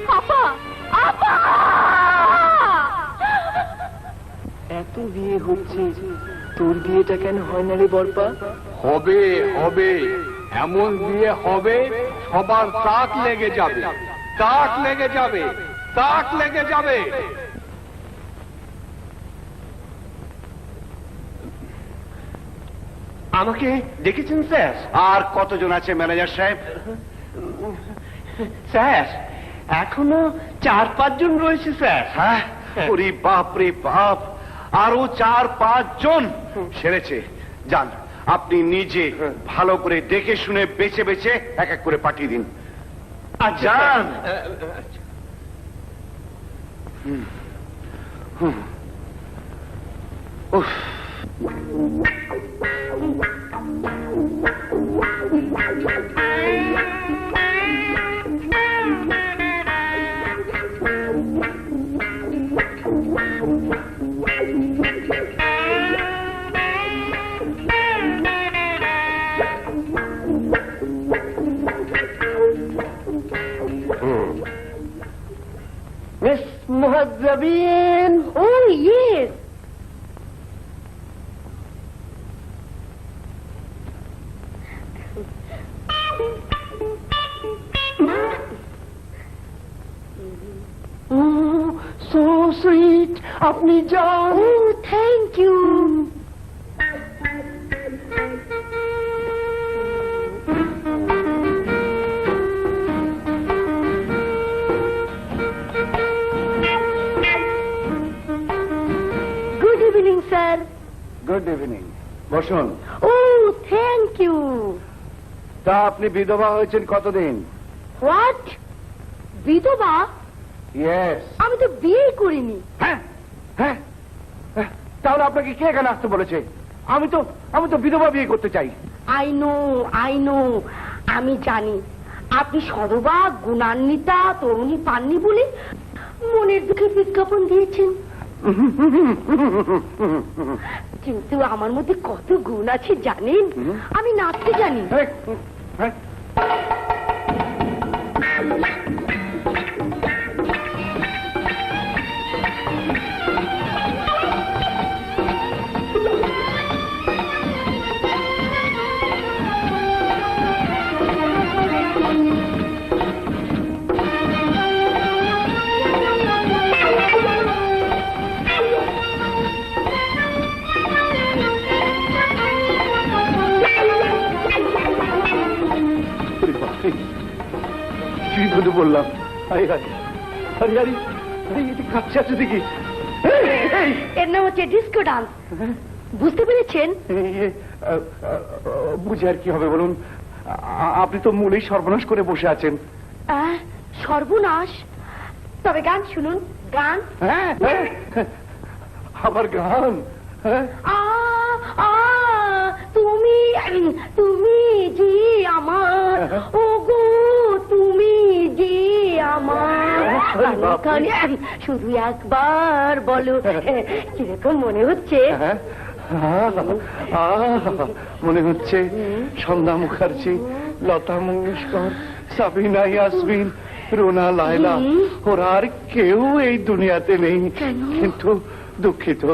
হাপা হাপা। এত বিয়ে হচ্ছে, তোর বিয়েটা কেন হয় না রে বরপা? হবে হবে, এমন বিয়ে হবে সবার তাক লেগে যাবে, তাক লেগে যাবে, তাক লেগে যাবে। আমাকে দেখেছেন স্যার? আর কতজন আছে ম্যানেজার সাহেব? স্যার এখনো 4-5 জন রয়েছে স্যার। হ্যাঁ, ওরে বাপ রে বাপ, আরো 4-5 জন সেরেছে। যান, আপনি নিজে ভালো করে দেখে শুনে বেছে বেছে এক এক করে পাঠিয়ে দিন। যান। উফ। Miss Muhazzabin. Oh, yes. So sweet, আপনি যান। Oh, thank you. Good evening, sir. Good evening. বসুন। Oh, thank you. তা আপনি বিধবা হয়েছেন কতদিন? What? বিধবা? ইয়েস। আমি তো বিয়ে করিনি। হ্যাঁ হ্যাঁ, তাহলে আপনাকে কে এখানে আসতে বলেছে? আমি তো বিধবা বিয়ে করতে চাই। I know. আমি জানি আপনি সদবা গুণান্বিতা তরুণী পাননি বলে মনের দুঃখে বিজ্ঞাপন দিয়েছেন, কিন্তু আমার মধ্যে কত গুণ আছে জানেন? আমি নাচতে জানি। হ্যাঁ, কি করে বললাম? কাছে আছে দেখি। এর নাম হচ্ছে ডিস্কো ডান্স, বুঝতে পেরেছেন? বুঝে আর কি হবে বলুন? আপনি তো মূলেই সর্বনাশ করে বসে আছেন। সর্বনাশ? তবে গান শুনুন, গান। হ্যাঁ, আমার গান। তুমি যে আমার, ও গো তুমি যে আমার, শুধু একবার বলো, কিরকম মনে হচ্ছে? মনে হচ্ছে সন্ধ্যা মুখার্জি, লতা মঙ্গেশকর, সাবিনা ইয়াসমিন, রুনা লায়লা, ওরা আর কেউ এই দুনিয়াতে নেই। কিন্তু দুঃখিত,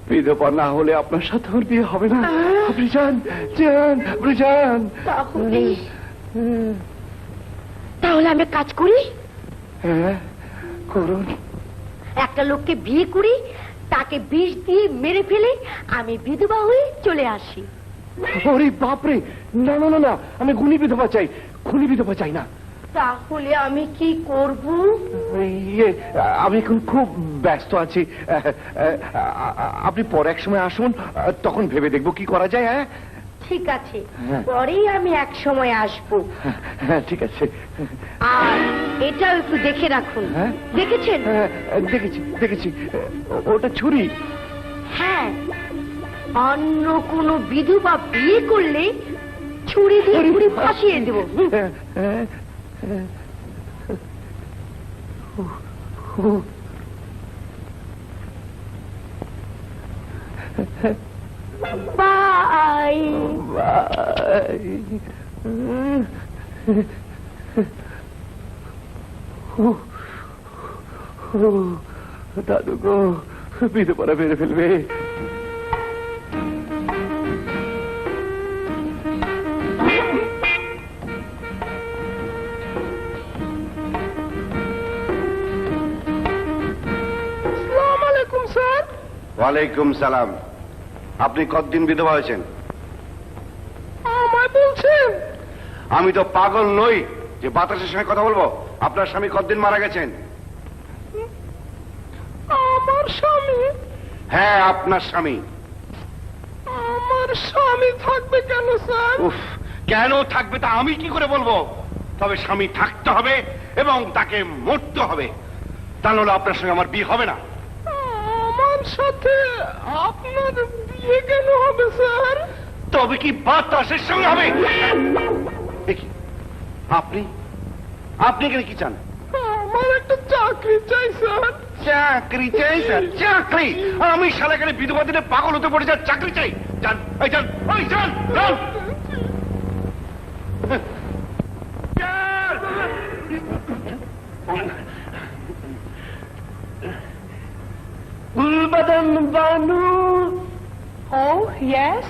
বিধবা না হলে আপনার সাথে ওর বিয়ে হবে না। আপনি যান, আপনি যান। তাহলে আমি কাজ করি। হ্যাঁ, করুন। একটা লোককে বিয়ে করি, তাকে বিষ দিয়ে মেরে ফেলে আমি বিধবা হয়ে চলে আসি। ওরে বাপরে, না না না না, আমি গুণী বিধবা চাই, খুনি বিধবা চাই না। তাহলে আমি কি করব? আমি এখন খুব ব্যস্ত আছি, আপনি পরে এক সময় আসুন, তখন ভেবে দেখবো কি করা যায়। হ্যাঁ ঠিক আছে, পরেই আমি এক সময় আসবো। হ্যাঁ ঠিক আছে। আর এটাও একটু দেখে রাখুন। দেখেছেন? দেখেছি। ওটা ছুরি। হ্যাঁ, অন্য কোনো বিধবা বিয়ে করলে ছুরি দিয়ে ছুরি ফাঁসিয়ে দেবো। Bye bye. দাদু গো, বিধবারা মেরে ফেলবে। ওয়ালাইকুম সালাম। আপনি কতদিন বিধবা হয়েছেন? আমায় বলছেন? আমি তো পাগল নই যে বাতাসের সঙ্গে কথা বলবো। আপনার স্বামী কতদিন মারা গেছেন? আমার স্বামী? হ্যাঁ, আপনার স্বামী। আমার স্বামী থাকবে কেন স্যার? উফ, কেন থাকবে তা আমি কি করে বলবো? তবে স্বামী থাকতে হবে এবং তাকে মরতে হবে, তা নাহলে আপনার সঙ্গে আমার বিয়ে হবে না। আমার সাথে আপনার বিয়ে কেন হবে স্যার? তবে কি বাতাসের সঙ্গে হবে? দেখি, আপনি আপনি এখানে কি চান? আমার একটা চাকরি চাই স্যার। চাকরি চাই স্যার? চাকরি? আমি শালা এখানে বিধবা দিনে পাগল হতে পড়ে যান, চাকরি চাই? যান, এই যান, ওই যান, যান। গুলবাদন Banu. Oh, yes.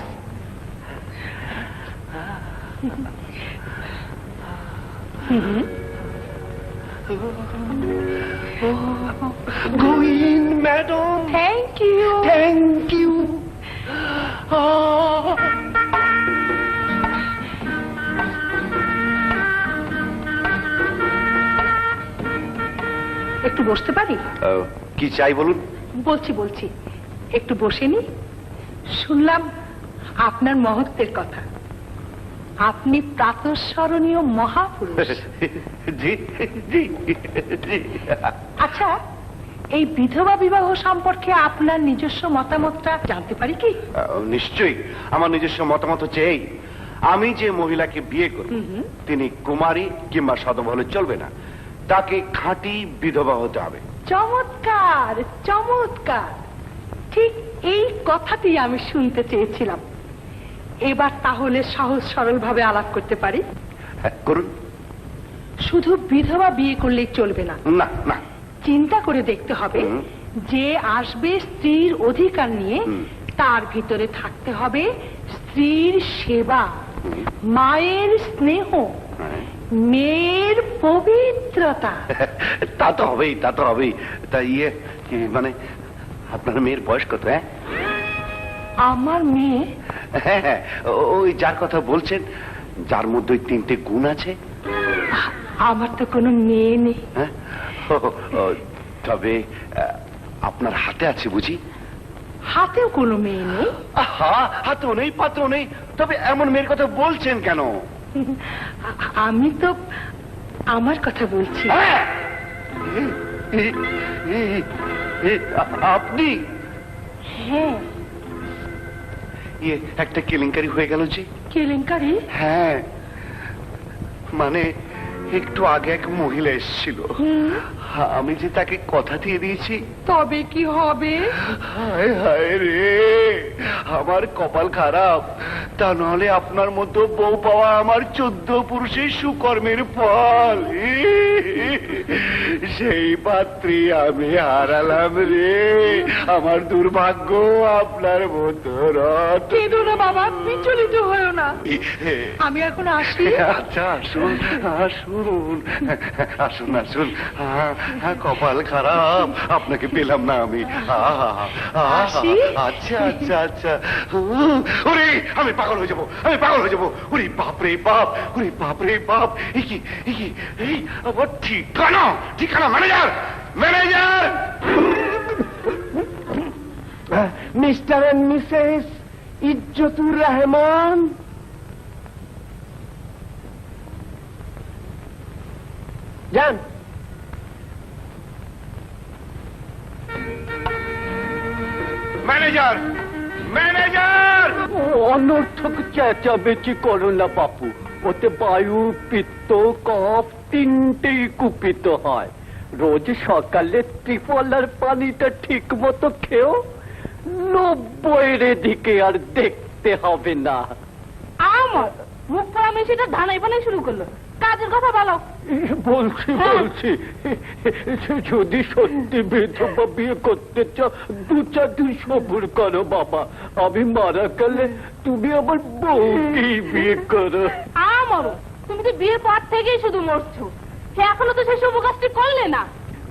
Go in, madam. Thank you. Thank you. একটু বসতে পারি? কি চাই বলুন? বলছি একটু বসে নি। শুনলাম আপনার মহত্বের কথা। আপনি প্রাতঃস্মরণীয় মহাপুরুষ। জি জি জি। আচ্ছা, এই বিধবা বিবাহ সম্পর্কে আপনার নিজস্ব মতামতটা জানতে পারি কি? নিশ্চয়ই। আমার নিজস্ব মতামত হচ্ছে এই, আমি যে মহিলাকে বিয়ে করি তিনি কুমারী কিংবা সদম হলে চলবে না, তাকে খাঁটি বিধবা হতে হবে। চমৎকার চমৎকার, ঠিক এই কথাটি আমি শুনতে চেয়েছিলাম। এবার তাহলে সহজ সরল ভাবে আলাপ করতে পারি? হ্যাঁ, করুন। শুধু বিধবা বিয়ে করলেই চলবে না, না না, চিন্তা করে দেখতে হবে যে আসবে স্ত্রীর অধিকার নিয়ে, তার ভিতরে থাকতে হবে স্ত্রীর সেবা, মায়ের স্নেহ, মেয়ের পবিত্রতা। তা তো হবেই, তা তো হবেই। তা ইয়ে মানে আপনার মেয়ের বয়স কত? হ্যাঁ, আমার মেয়ে? হ্যাঁ হ্যাঁ, ওই যার কথা বলছেন, যার মধ্যে ওই 3টে গুণ আছে। আমার তো কোনো মেয়ে নেই। হ্যাঁ, তবে আপনার হাতে আছে বুঝি? হাতেও কোনো মেয়ে নেই? হাতেও নেই, পাতেও নেই, তবে এমন মেয়ের কথা বলছেন কেন? আমি তো আমার কথা বলছি। আপনি? হ্যাঁ। একটা কেলেঙ্কারি হয়ে গেল যে। কেলেঙ্কারি? হ্যাঁ, মানে একটু আগে এক মহিলা এসেছিল, আমি যে তাকে কথা দিয়ে দিয়েছি। তবে কি হবে? হায় হায় রে, আমার কপাল খারাপ। তা নাহলে আপনার মতো বউ পাওয়া আমার 14 পুরুষের সুকর্মের ফল। সেই পাত্রী আমি হারালাম রে, আমার দুর্ভাগ্য আপনার মতো রথ। কেঁদো না বাবা, বিচলিত হয়েও না। আমি এখন আসি। আচ্ছা, আসুন আসুন আসুন আসুন। কপাল খারাপ, আপনাকে পেলাম না আমি। আচ্ছা আচ্ছা আচ্ছা। ওরে, আমি পাগল হয়ে যাবো, আমি পাগল হয়ে যাবো। ওরে বাপ রে বাপ, ওরে বাপ রে বাপ। এই আমার ঠিকানা, ঠিকানা। Manager, manager. Mr and Mrs Izzatur Rahman. যান। Manager, manager. অনর্থক চেঁচামেচি করো না বাপু, ওতে বায়ু, পিত্ত, কফ 3টেই কুপিত হয়। রোজ সকালে ত্রিফলার পানিটা ঠিক মতো খেও, 90-এর দিকে আর দেখতে হবে না। আমার মুখ পড়া মেশিনটা ধানাই বানাই শুরু করলো। কাজের কথা বলো। বলছি যদি সত্যি বিধবা বিয়ে করতে চাও 2-4 দিন সবুর করো বাবা। আমি মারা গেলে তুমি আমার বউকে বিয়ে করো। আমারও? তুমি তো বিয়ের পর থেকেই শুধু মরছো, এখনো তো সেই শুভ কাজটি করলে না।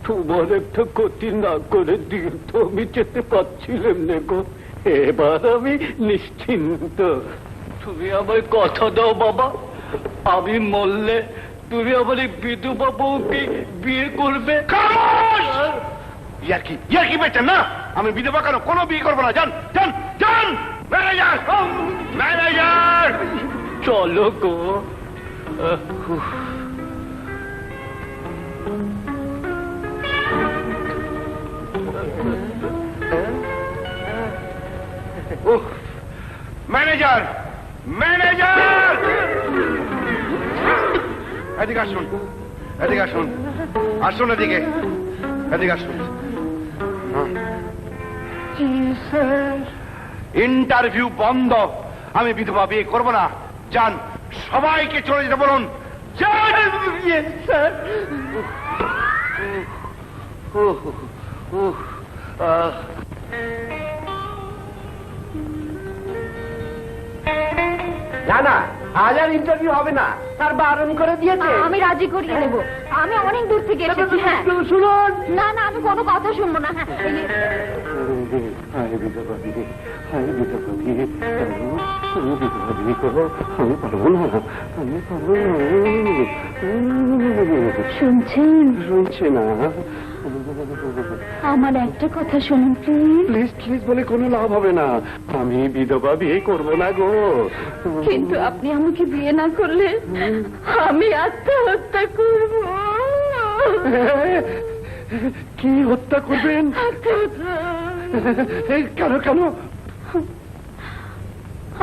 তোমার একটা ক্ষতি না করে দিয়ে তো আমি যেতে পারছিলাম না গো। এবার আমি নিশ্চিন্ত। তুমি আমায় কথা দাও বাবা, আমি মরলে তুমি আমার এই বিধবা বউকে বিয়ে করবে। ইয়ার্কি পেয়েছেন না? আমি বিধবা কেন? কোনো বিয়ে করবো না। যান যান যান। ম্যানেজার, ম্যানেজার, চলো গো। ম্যানেজার, ম্যানেজার, এদিকে আসুন, এদিকে আসুন, আসুন এদিকে, এদিকে আসুন। ইন্টারভিউ বন্ধ। আমি বিধবা বিয়ে করবো না। যান, সবাইকে চলে যেতে বলুন। স্যার। না না, আজ আর ইন্টারভিউ হবে না, তার বারণ করে দিয়েছে। আমি রাজি করিয়ে নেবো। আমি অনেক দূর থেকে এসেছি। হ্যাঁ শুনুন। না না, আমি কোনো কথা শুনবো না। হ্যাঁ শুনছেন? শুনছে না। আমার একটা কথা শুনুন প্লিজ। প্লিজ প্লিজ বলে কোনো লাভ হবে না। আমি বিধবা বিয়ে করবো না গো। কিন্তু আপনি আমাকে বিয়ে না করলে আমি আত্মহত্যা করব। কি হত্যা করবেন? কেন কেন?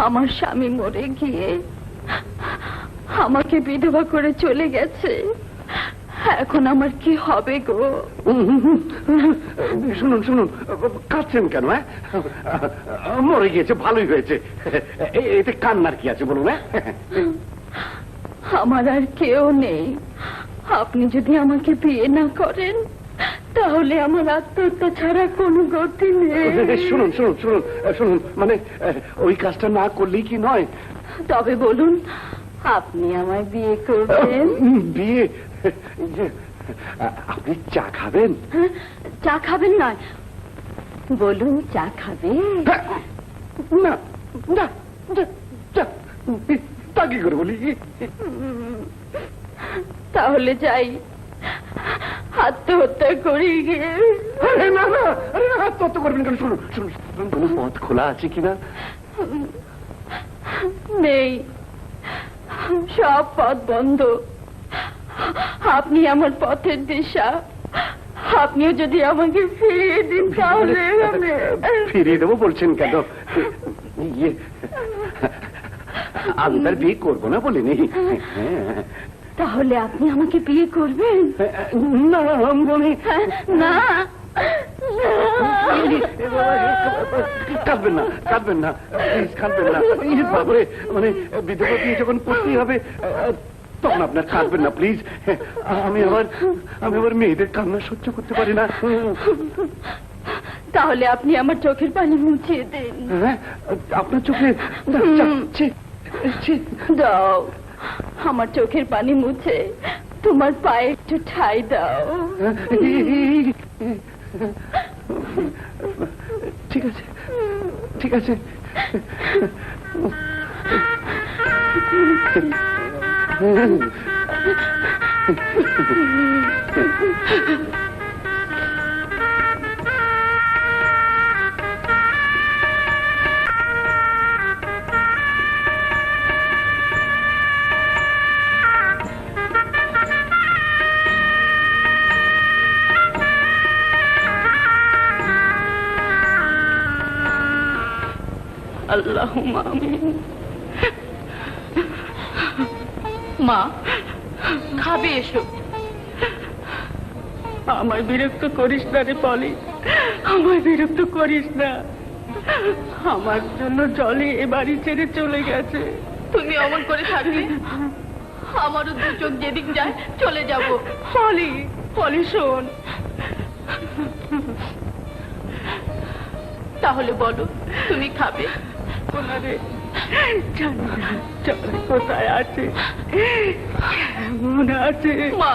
আমার স্বামী মরে গিয়ে আমাকে বিধবা করে চলে গেছে। এখন আমার কি হবে গো? শুনুন শুনুন, কাঁদছেন কেন? মরে গিয়েছে, ভালোই হয়েছে। এতে কান্নার কি আছে বলুন? আমার আর কেউ নেই। আপনি যদি আমাকে বিয়ে না করেন তাহলে আমার আত্মহত্যা ছাড়া কোনো গতি নেই। শুনুন শুনুন শুনুন শুনুন, মানে ওই কাজটা না করলেই কি নয়? তবে বলুন, আপনি আমায় বিয়ে করবেন? বিয়ে? আপনি চা খাবেন? চা খাবেন নয়, বলুন চা খাবেন? না না, তা কি করে বলি? তাহলে যাই, আত্মহত্যা করি গিয়ে। না না, আরে আত্মহত্যা করবেন কেন? শুনুন শুনুন, কোনো পথ খোলা আছে কিনা? নেই, সব পথ বন্ধ। আপনি আমার পথের দিশা। আপনিও যদি আমাকে ফিরিয়ে দিন তাহলে। ফিরিয়ে দেবো বলছেন কেন? আমি তার বিয়ে করবো না বলিনি। তাহলে আপনি আমাকে বিয়ে করবেন? না না, কাঁদবেন না, কাঁদবেন না, প্লিজ কাঁদবেন না। বাবরে, মানে বিধবা বিয়ে যখন করতেই হবে তখন আপনার কাঁদবেন না প্লিজ। আমি আবার মেয়েদের কান্না সহ্য করতে পারি না। তাহলে আপনি আমার চোখের পানি মুছিয়ে দিন। হ্যাঁ, আপনার চোখে দাও, আমার চোখের পানি মুছে তোমার পায়ে একটু ঠাই দাও। ঠিক আছে ঠিক আছে। আল্লাহুম্মা আমিন। মা, খাবে এসো। আমায় বিরক্ত করিস না রে পলি, আমায় বিরক্ত করিস না। আমার জন্য জলে এ বাড়ি ছেড়ে চলে গেছে। তুমি অমন করে থাকলে আমারও দু চোখ যেদিক যায় চলে যাব। পলি, পলি শোন, তাহলে বলো তুমি খাবে? ওনারে জানি না জলে কোথায় আছে, কেমন আছে। মা,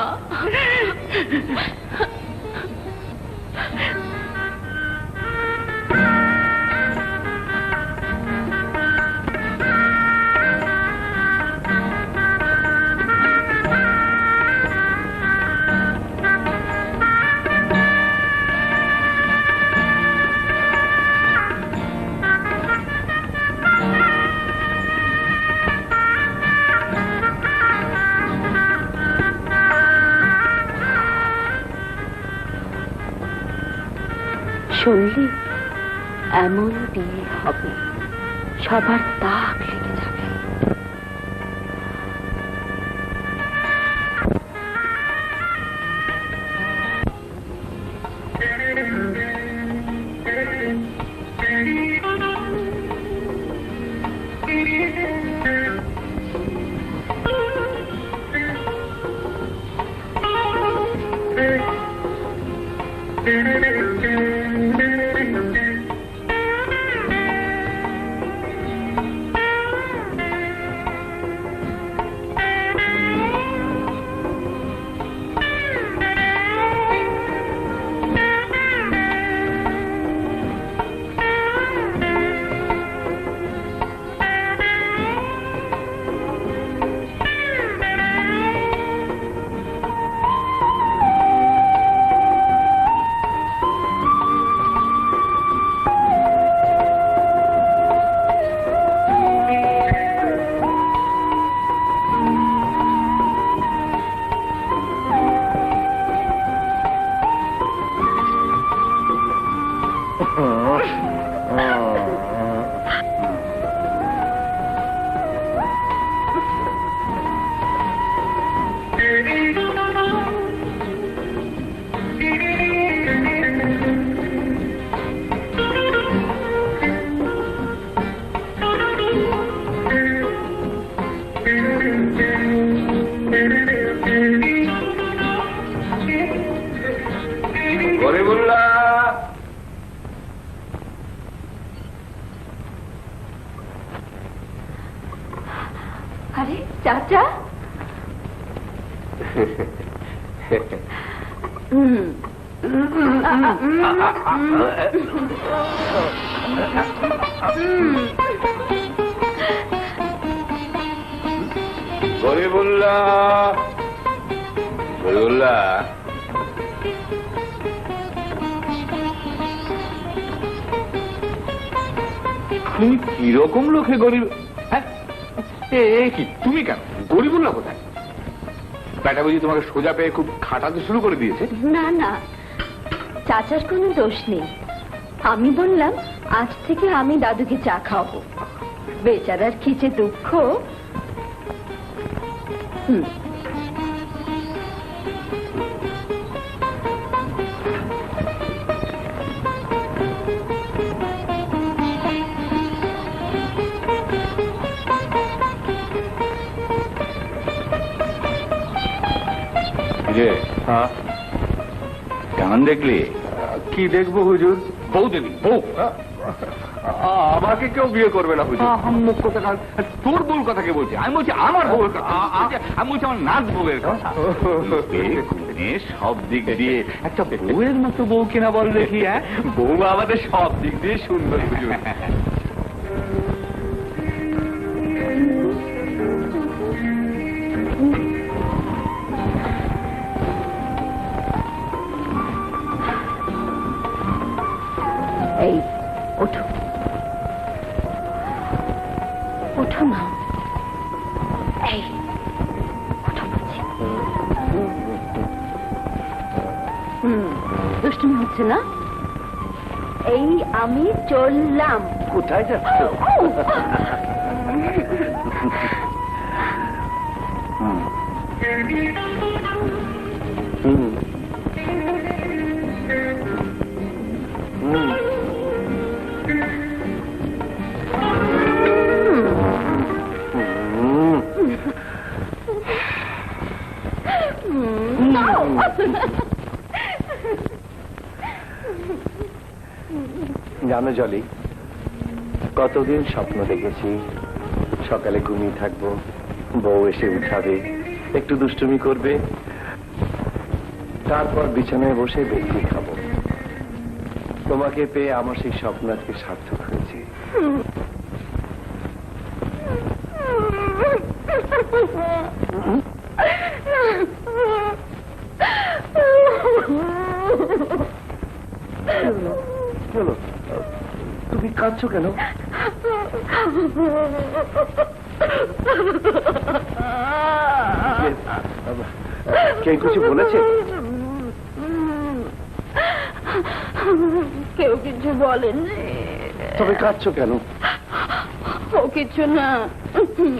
শুনলি এমন বিয়ে হবে, সবার তাক লেগে যাবে। আরে চাচা, গরিবুল্লাহ, গরিবুল্লাহ, তুমি কিরকম লোকে গরিব? হ্যাঁ, কি তুমি কেন? গরিবুল্লাহ কোথায়? ব্যাটা বুঝি তোমাকে সোজা পেয়ে খুব খাটাতে শুরু করে দিয়েছে? না না, চাচার কোনো দোষ নেই। আমি বললাম আজ থেকে আমি দাদুকে চা খাওয়াবো। বেচারার কি যে দুঃখ। হ্যাঁ, কেমন দেখলি? কি দেখবো হুজুর? বউ দেবী, বউ। আমাকে কেউ বিয়ে করবে না হুজুর। মুখ কথা, তোর বউর কথা কে বলছি? আমি বলছি আমার বউয়ের কথা। আমি বলছি আমার নাচ বউয়ের কথা। সব দিক দিয়ে একটা বউয়ের মতো বউ কিনা বল দেখি। হ্যাঁ, বউ আমাদের সব দিক দিয়ে সুন্দর হুজুর। এই ওঠো, ওঠো না। এই ওঠো বলছি। দুষ্টুমি হচ্ছে না? এই আমি চললাম। কোথায় যাচ্ছ? জানো জলি, কতদিন স্বপ্ন দেখেছি সকালে ঘুমিয়ে থাকবো, বউ এসে উঠাবে, একটু দুষ্টুমি করবে, তারপর বিছানায় বসে বেশি খাবো। তোমাকে পেয়ে আমার সেই স্বপ্ন আজকে সার্থক হয়েছে। চলো, তুমি কাঁদছো কেন? কে কিছু বলেছে? কেউ কিছু বলেনি। তবে কাঁদছো কেন? ও কিছু না।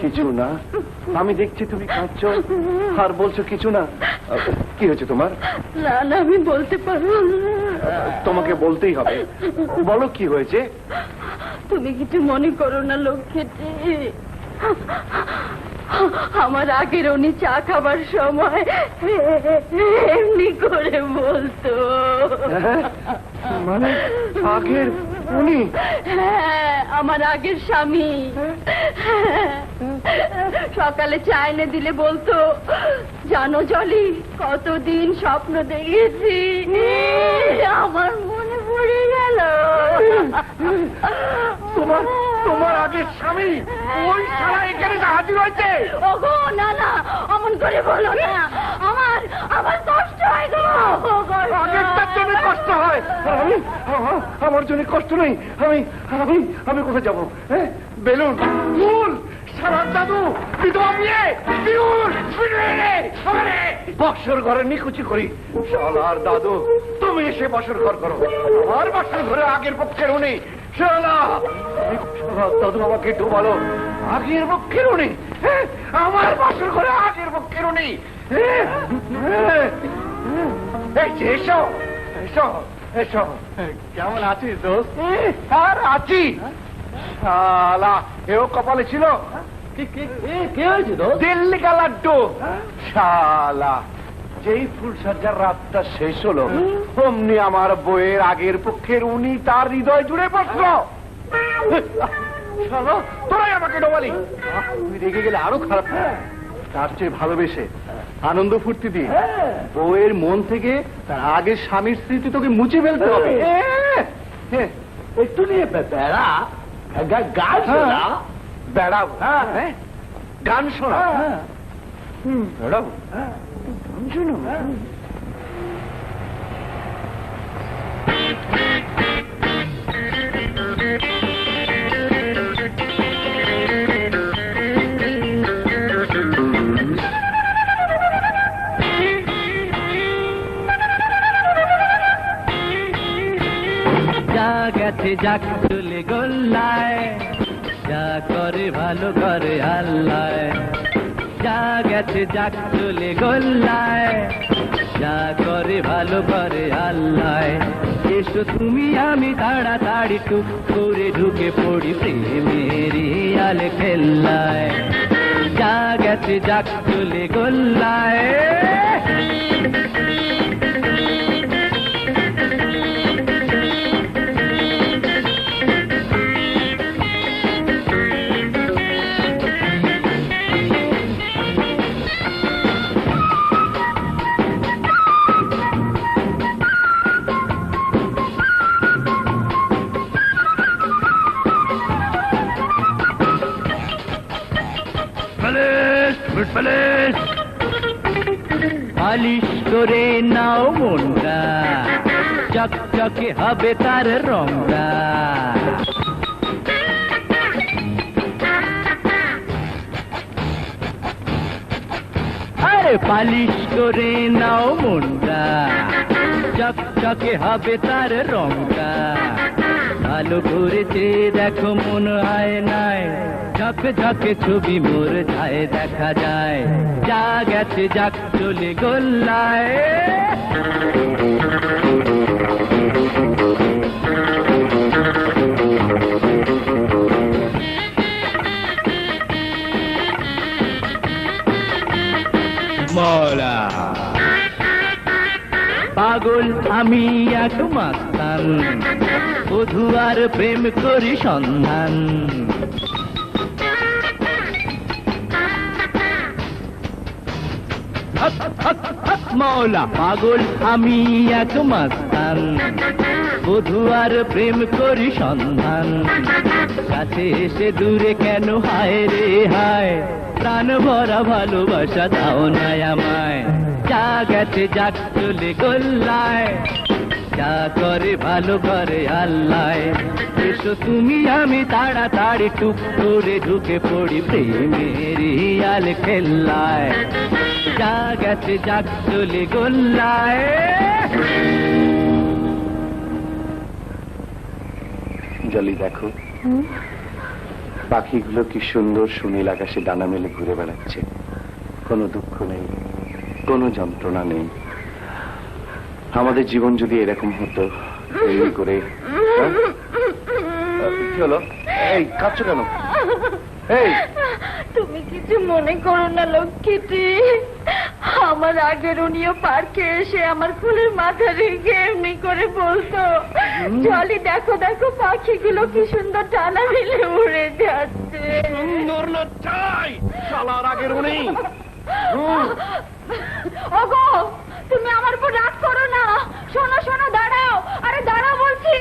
কিছু না? আমি দেখছি তুমি কাঁদছো আর বলছো কিছু না। কি হয়েছে তোমার? না না, আমি বলতে পারবো না। তোমাকে বলতেই হবে, বলো কি হয়েছে। তুমি কিছু মনে করো না লক্ষ্মীটি, আমার আগের উনি চা খাবার সময় এমনি করে বলতো। মানে আগের উনি? হ্যাঁ, আমার আগের স্বামী। সকালে চা এনে দিলে বলতো, জানো জলি, কতদিন স্বপ্ন দেখেছি, আমার মনে পড়ে গেল। তোমার আগের স্বামী ওই সারা এখানে হাজির হয়েছে? ওগো না না, অমন করে বলো না, আমার কষ্ট হয় গো। আগেরটার জন্য কষ্ট হয়, আমার জন্য কষ্ট নেই। আমি কোথায় যাবো? বেলুন, ফুল, সারা দাদু, বিধবা বিয়ে, বক্সর ঘরে নিকুচি করি। শালার দাদু, তুমি এসে বসর ঘর করো। আর বসর ঘরে আগের পক্ষের উনি। শালা দাদু আমাকে ডোবালো। আগের পক্ষের উনি, আমার বসর ঘরে আগের পক্ষের উনি। এই যে এসো এসো এসো। কেমন আছিস দোস্ত? আর আছি। শালা এও কপালে ছিল। কে হয়েছে দোস্ত? দিল্লি কা লাড্ডু। শালা যেই ফুলসজ্জার রাতটা শেষ হলো, অমনি আমার বইয়ের আগের পক্ষের উনি তার হৃদয় জুড়ে বসলো। শালা তোরাই আমাকে ডোবালি। তুই রেগে গেলে আরো খারাপ। তার চেয়ে ভালোবেসে আনন্দ ফুর্তি দিয়ে বউয়ের মন থেকে তার আগের স্বামীর স্মৃতি তোকে মুছে ফেলতে হবে। একটু নিয়ে বেড়া গান শোনা। বেড়াবো? গান শোনা? বেড়াবো? গান শোনো। যা গেছে যাক চলে গোল্লায়, যা করে ভালো করে আল্লাহ। যা গেছে যাক চলে গোল্লায়, যা করে ভালো করে আল্লাহ। এসো তুমি আমি তাড়াতাড়ি টুক করে ঢুকে পড়ি প্রেমের আল খেল্লায়। যা গেছে যাক চলে গোল্লায়। পালিশ করে নাও মনটা, চকচকে হবে তার রংটা। আরে পালিশ করে নাও মনটা, চকচকে হবে তার রংটা। ভালো করেছে দেখো মন হয় নাই, ঝকে ঝকে ছবি মোর যায় দেখা যায়। যা গেছে যাক চলে গোল্লায়। মৌলা পাগল আমি এক মাস্তান, বধূ আর প্রেম করি সন্ধান। মৌলা পাগল আমি এক মাস্তান, বধূ আর প্রেম করি সন্ধান। কাছে এসে দূরে কেন হায় রে হায়, প্রাণ ভরা ভালোবাসা দাও না আমায়। যা গেছে যাক চলে গোল্লায়, যা করে ভালো করে আল্লাহ। এসো তুমি আমি তাড়াতাড়ি টুক করে ঢুকে পড়ি প্রেমের আল খেল্লায়। যা গেছে যাক চলে গোল্লায়। জলি দেখো, পাখিগুলো কি সুন্দর সুনীল আকাশে ডানা মেলে ঘুরে বেড়াচ্ছে। কোনো দুঃখ নেই, কোনো যন্ত্রণা নেই। আমাদের জীবন যদি এরকম হতো, এই করে। হ্যাঁ? কি হলো? এই কাঁদছো কেন? এই তুমি কিছু মনে করো না লক্ষ্মীটি, আমার আগের উনিও পার্কে এসে আমার ফুলের মাথা রেখে এমনি করে বলতো, জলি দেখো দেখো পাখিগুলো কি সুন্দর টানা মিলে উড়ে যাচ্ছে। সুন্দর লজ্জাই শালার আগের উনি। ওগো তুমি আমার উপর রাগ করো না, শোনো শোনো, দাঁড়াও, আরে দাঁড়াও বলছি।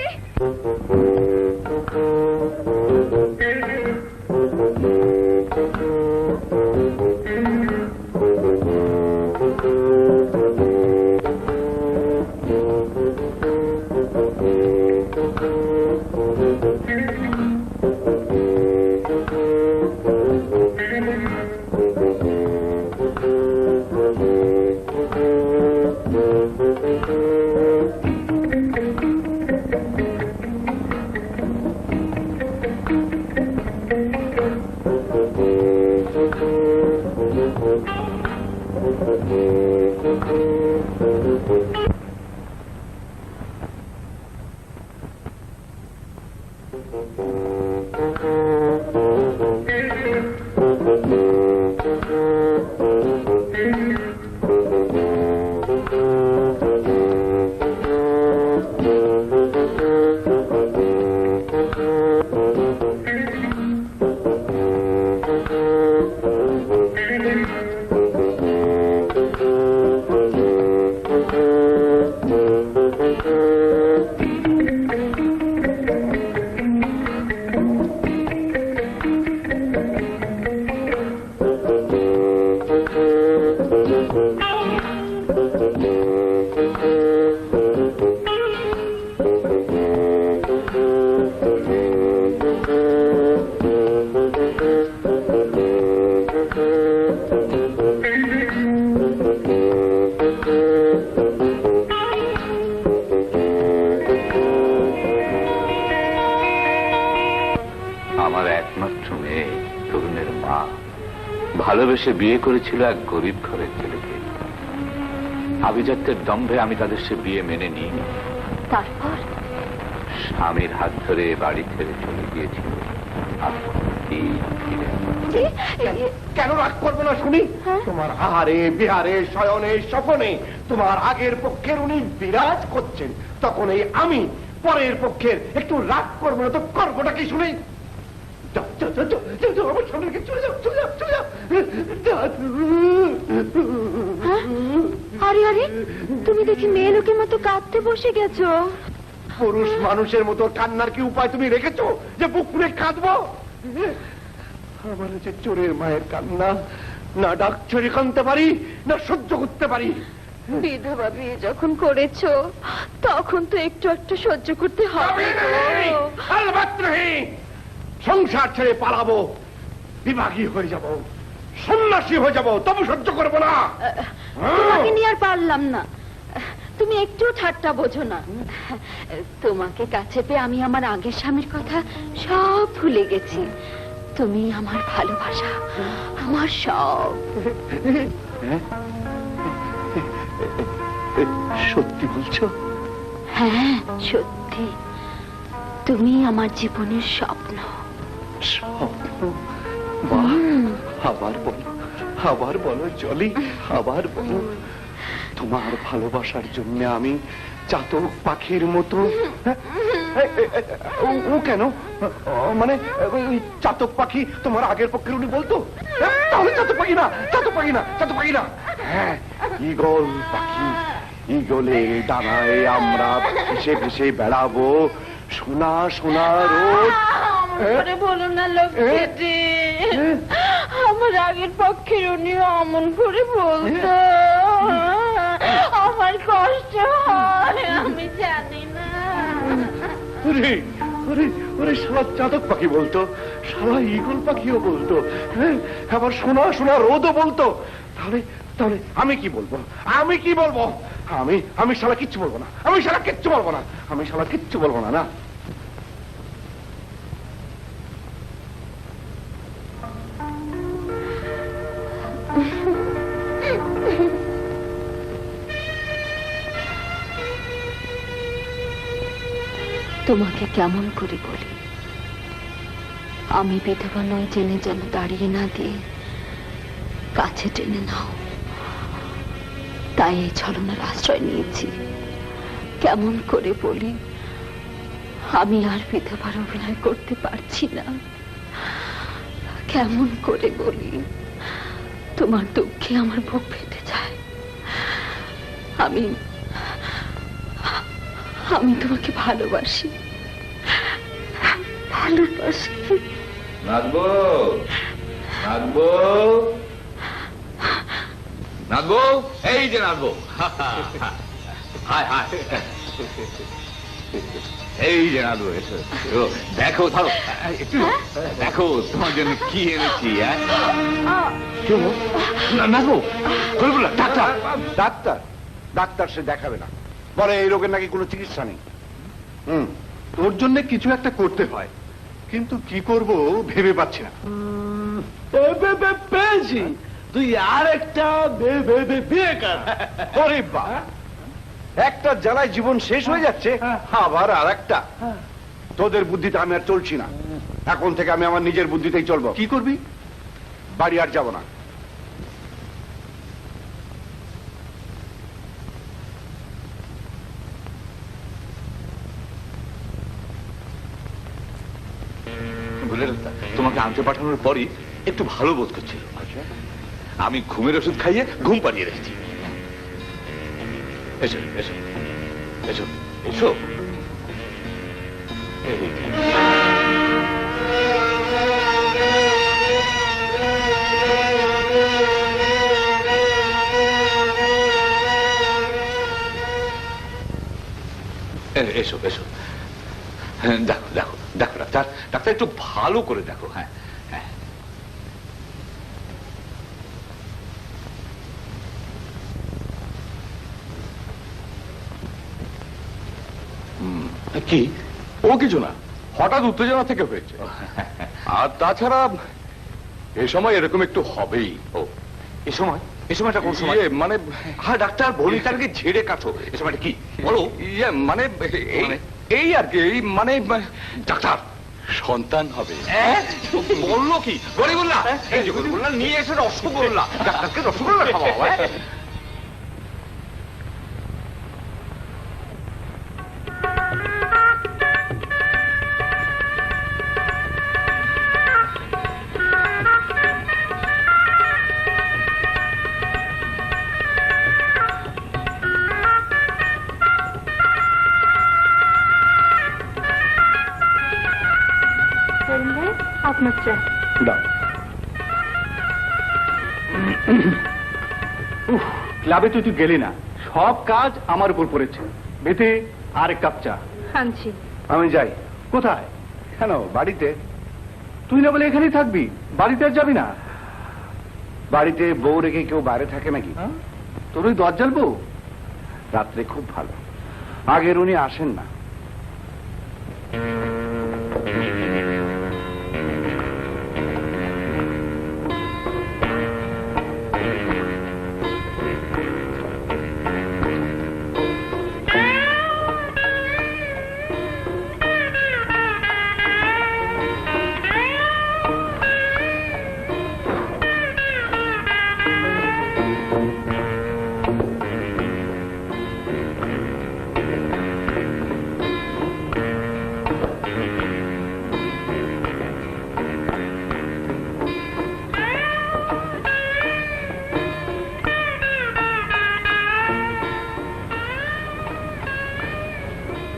আমার একমাত্র মেয়ে, তরুণের মা, ভালোবেসে বিয়ে করেছিল এক গরিব ঘরের ছেলেকে। আভিজাত্যের দম্ভে আমি তাদের সে বিয়ে মেনে নিইনি। তারপর স্বামীর হাত ধরে বাড়ি ছেড়ে চলে গিয়েছিল। আর কোনোদিন ফিরে আসেনি। কেন রাগ করবো না শুনি? তোমার আহারে বিহারে শয়নে স্বপনে তোমার আগের পক্ষের উনি বিরাজ করছেন, তখন এই আমি পরের পক্ষের একটু রাগ করবো না তো করবোটা কি শুনি? আমার সামনে থেকে চলে যাও, চলে যাও, চলে যাও। আরে আরে, তুমি দেখি মেয়ে লোকের মতো কাঁদতে বসে গেছো। পুরুষ মানুষের মতো কান্নার কি উপায় তুমি রেখেছো যে বুক ফুলে কাঁদবো? আমার হচ্ছে চোরের মায়ের কান্না, না ডাক চোরে কাঁদতে পারি না সহ্য করতে পারি। বিধবা বিয়ে যখন করেছো তখন তো একটু একটু সহ্য করতে হবে। সংসার ছেড়ে পালাবো, বিভাগী হয়ে যাব, সন্ন্যাসী হয়ে যাব, তবু সহ্য করবো না। তোমাকে নিয়ে আর পারলাম না, তুমি একটু ঠাট্টা বোঝো না। তোমাকে কাছে পেয়ে আমি আমার আগের স্বামীর কথা সব ভুলে গেছি। তুমি আমার ভালোবাসা, আমার সব। সত্যি বলছো? হ্যাঁ সত্যি, তুমি আমার জীবনের স্বপ্ন। স্বপ্ন? আবার বলো, আবার বলো জলি, আবার বলো। তোমার ভালোবাসার জন্য আমি চাতক পাখির মতো। ও কেন? মানে ওই চাতক পাখি তোমার আগের পক্ষের উনি বলতো? তাহলে চাতক পাখি না, চাতক পাখি না, চাতক পাখি না। হ্যাঁ, ঈগল পাখি। ঈগলের ডানায় আমরা ভেসে ভেসে বেড়াবো, সোনা সোনা রোদ। বলো না লক্ষ্মীটি, আমার আগের পক্ষের উনিও অমন করে বলতো। আমার কষ্ট হয়, আমি জানি না। ওরে শালা চাতক পাখি বলতো, শালা ঈগল পাখিও বলতো, হ্যাঁ, আবার সোনা সোনা রোদও বলতো। তাহলে তাহলে আমি কি বলবো? আমি কি বলবো? আমি শালা কিচ্ছু বলবো না, আমি শালা কিচ্ছু বলবো না, আমি শালা কিচ্ছু বলবো না। না তোমাকে কেমন করে বলি, আমি বিধবা নয় জেনে যেন দাঁড়িয়ে না দিয়ে কাছে টেনে নাও, তাই এই ছলনার আশ্রয় নিয়েছি। কেমন করে বলি, আমি আর বিধবার অভিনয় করতে পারছি না। কেমন করে বলি, তোমার দুঃখে আমার বুক ফেটে যায়। আমি তোমাকে ভালোবাসি, ভালোবাসি। নাচবো নাচবো নাচবো, এই যে নাচবো। হায় হায়, এই যে নাচবো, এসো এসো। দেখো ধরো একটু, দেখো তোমার জন্য কি এনেছি। নাচবো বলবো। ডাক্তার ডাক্তার ডাক্তার সে দেখাবে না, বলে এই রোগের নাকি কোনো চিকিৎসা নেই। তোর জন্য কিছু একটা করতে হয়, কিন্তু কি করব ভেবে পাচ্ছি না। পেয়েছি, তুই আর একটা বিয়ে কর। ওরে বাবা, একটা জ্বালায় জীবন শেষ হয়ে যাচ্ছে, আবার আর একটা। তোদের বুদ্ধিতে আমি আর চলছি না, এখন থেকে আমি আমার নিজের বুদ্ধিতেই চলবো। কি করবি? বাড়ি আর যাব না। তোমাকে আনতে পাঠানোর পরই একটু ভালো বোধ করছিল। আমি ঘুমের ওষুধ খাইয়ে ঘুম পাড়িয়ে রেখেছি। এসো এসো এসো এসো। এসো এসো। দেখো দেখো দেখো ডাক্তার, ডাক্তার একটু ভালো করে দেখো। হ্যাঁ হ্যাঁ, কি? ও কিছু না, হঠাৎ উত্তেজনা থেকে হয়েছে। আর তাছাড়া এ সময় এরকম একটু হবেই। ও এ সময়, এ সময়টা কোন সময়? মানে হ্যাঁ ডাক্তার, বলি তারকে ঝেড়ে কাটো। এ সময়টা কি বলো? মানে এই আর কি, এই মানে ডাক্তার সন্তান হবে। বললো কি? গরিবুল্লাহ, এই যে গরিবুল্লাহ নিয়ে এসে রসগোল্লা। ডাক্তারকে রসগোল্লা খাওয়াও। আপনার চা। ক্লাবে তুই গেলি না, সব কাজ আমার উপর পড়েছে। বেতে আর এক কাপ চা। আনছি। আমি যাই। কোথায়? কেন? বাড়িতে। তুই না বলে এখানেই থাকবি, বাড়িতে আর যাবি না? বাড়িতে বউ রেখে কেউ বাইরে থাকে নাকি? তোর ওই দরজাল বউ? রাত্রে খুব ভালো, আগের উনি আসেন না।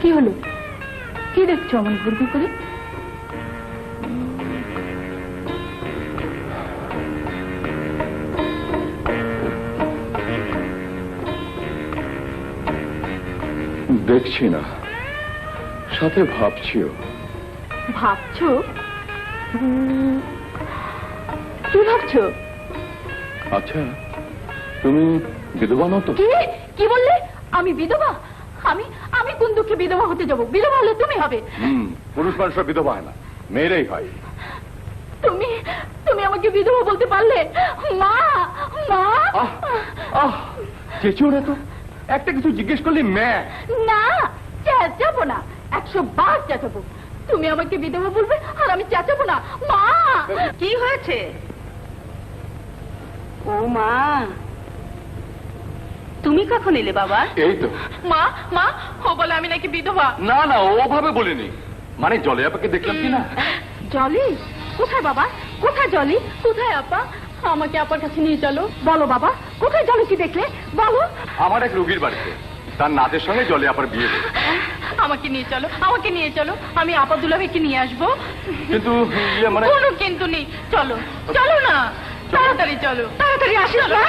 কি হলো? কি দেখছো আমার ঘুরঘুর করে? দেখছি না, সাথে ভাবছিও। ভাবছো? কি ভাবছো? আচ্ছা, তুমি বিধবা নও তো? কি বললে? আমি বিধবা? আমি আমি কোন দুঃখে বিধবা হতে যাব? বিধবা হলে তুমি হবে। পুরুষ মানুষরা বিধবা হয় না, মেয়েরাই হয়। তুমি তুমি আমাকে বিধবা বলতে পারলে? মা মা চেঁচিও না তো, একটা কিছু জিজ্ঞেস করলি ম্যা। না, চেঁচাবো না, 100 বার চেঁচাবো। তুমি আমাকে বিধবা বলবে আর আমি চেঁচাবো না। মা, কি হয়েছে? ও মা, তুমি কখন এলে বাবা? এই তো। মা, মা, ও বলে আমি নাকি বিধবা। না না, ওভাবে বলিনি, মানে জলে আপাকে দেখলাম কি না। জলি? কোথায় বাবা? কোথায় জলি? কোথায় আপা? আমাকে আপার কাছে নিয়ে চলো। বলো বাবা, কোথায় জলি কি দেখলে? বলো। আমার এক রোগীর বাড়িতে, তার নাচের সঙ্গে জলে আপার বিয়ে হলো। আমাকে নিয়ে চলো, আমাকে নিয়ে চলো, আমি আপা দুলাভাইকে নিয়ে আসবো। কিন্তু ইয়ে মানে কোনো কিন্তু নেই, চলো চলো না, তাড়াতাড়ি চলো, তাড়াতাড়ি আসো না।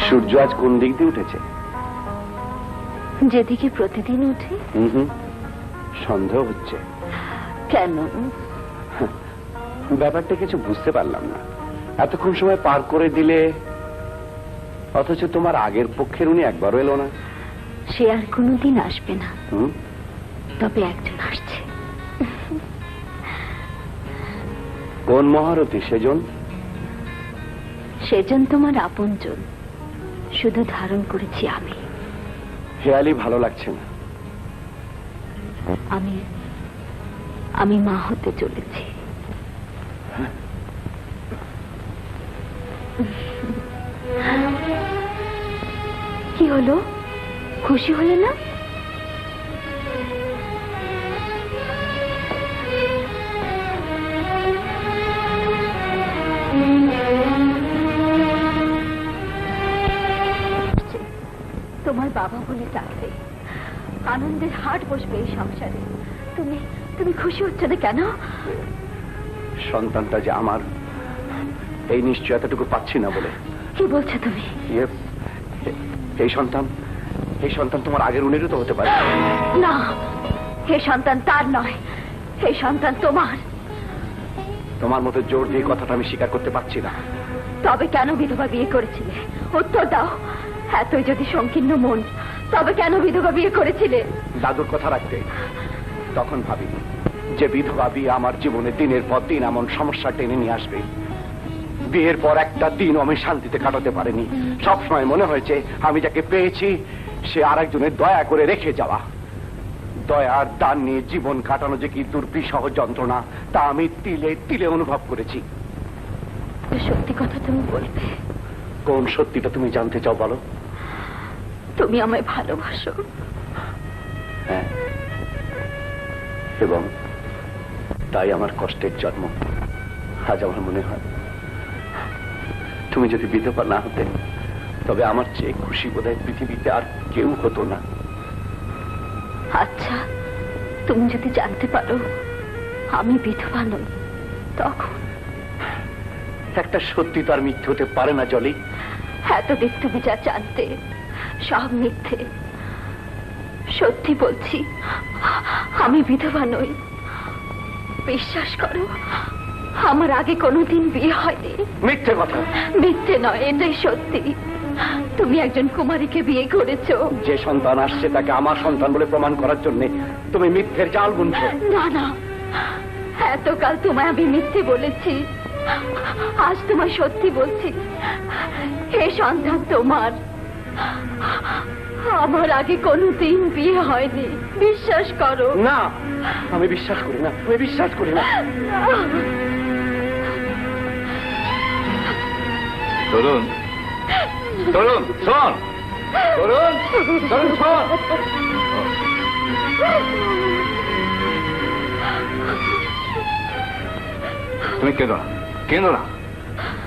সূর্য আজ কোন দিক দিয়ে উঠেছে? যেদিকে প্রতিদিন উঠে। সন্দেহ হচ্ছে। কেন? ব্যাপারটা কিছু বুঝতে পারলাম না। এতক্ষণ সময় পার করে দিলে, অথচ তোমার আগের পক্ষের উনি একবারও এলো না। সে আর কোনোদিন আসবে না, হুম? তবে একজন আসছে। কোন মহারথী সেজন? সেজন তোমার আপনজন, শুধু ধারণ করেছি আমি। হেয়ালি ভালো লাগছে না। আমি মা হতে চলেছি। কি হলো, খুশি হলে না? তোমার বাবা বলে ডাকবে, আনন্দের হাট বসবে এই সংসারে। তুমি খুশি হচ্ছে না কেন? সন্তানটা যে আমার, এই নিশ্চয়তাটুকু পাচ্ছি না বলে। কি বলছো তুমি? এই সন্তান তোমার আগের উনিরও তো হতে পারে। না, এই সন্তান তার নয়, এই সন্তান তোমার। তোমার মতো জোর দিয়ে কথাটা আমি স্বীকার করতে পারছি না। তবে কেন বিধবা বিয়ে করেছিলে? উত্তর দাও। এতই যদি সংকীর্ণ মন, তবে কেন বিধবা বিয়ে করেছিলে? দাদুর কথা রাখতে তখন ভাবিনি যে বিধবা বিয়ে আমার জীবনে দিনের পর দিন এমন সমস্যা টেনে নিয়ে আসবে। বিয়ের পর একটা দিন আমি শান্তিতে কাটাতে পারিনি। সবসময় মনে হয়েছে আমি যাকে পেয়েছি সে আরেকজনের দয়া করে রেখে যাওয়া। দয়ার দান নিয়ে জীবন কাটানো যে কি দুর্বিষহ যন্ত্রণা, তা আমি তিলে তিলে অনুভব করেছি। সত্যি কথা তুমি বলবে? কোন সত্যিটা তুমি জানতে চাও বলো? তুমি আমায় ভালোবাসো? হ্যাঁ, এবং তাই আমার কষ্টের জন্ম। আজ আমার মনে হয় তুমি যদি বিধবা না হতে, তবে আমার চেয়ে খুশি বোধহয় পৃথিবীতে আর কেউ হতো না। আচ্ছা, তুমি যদি জানতে পারো আমি বিধবা নই, তখন? একটা সত্যি তো আর মিথ্যে হতে পারে না জলি। এতদিন তুমি যা জানতে সব মিথ্যে। সত্যি বলছি, আমি বিধবা নই। বিশ্বাস করো, আমার আগে কোনোদিন বিয়ে হয়নি। মিথ্যে কথা। মিথ্যে নয়, এটাই সত্যি। তুমি একজন কুমারীকে বিয়ে করেছো। যে সন্তান আসছে তাকে আমার সন্তান বলে প্রমাণ করার জন্য তুমি মিথ্যের জাল বুনছো। না না, এতকাল তোমায় আমি মিথ্যে বলেছি, আজ তোমায় সত্যি বলছি। এ সন্তান তোমার। আমার আগে কোনোদিন বিয়ে হয়নি, বিশ্বাস করো। না, আমি বিশ্বাস করি না, আমি বিশ্বাস করি না। তরুণ, তরুণ শোন, তরুণ, তরুণ শোন। তুমি কেঁদো না, কেঁদো না।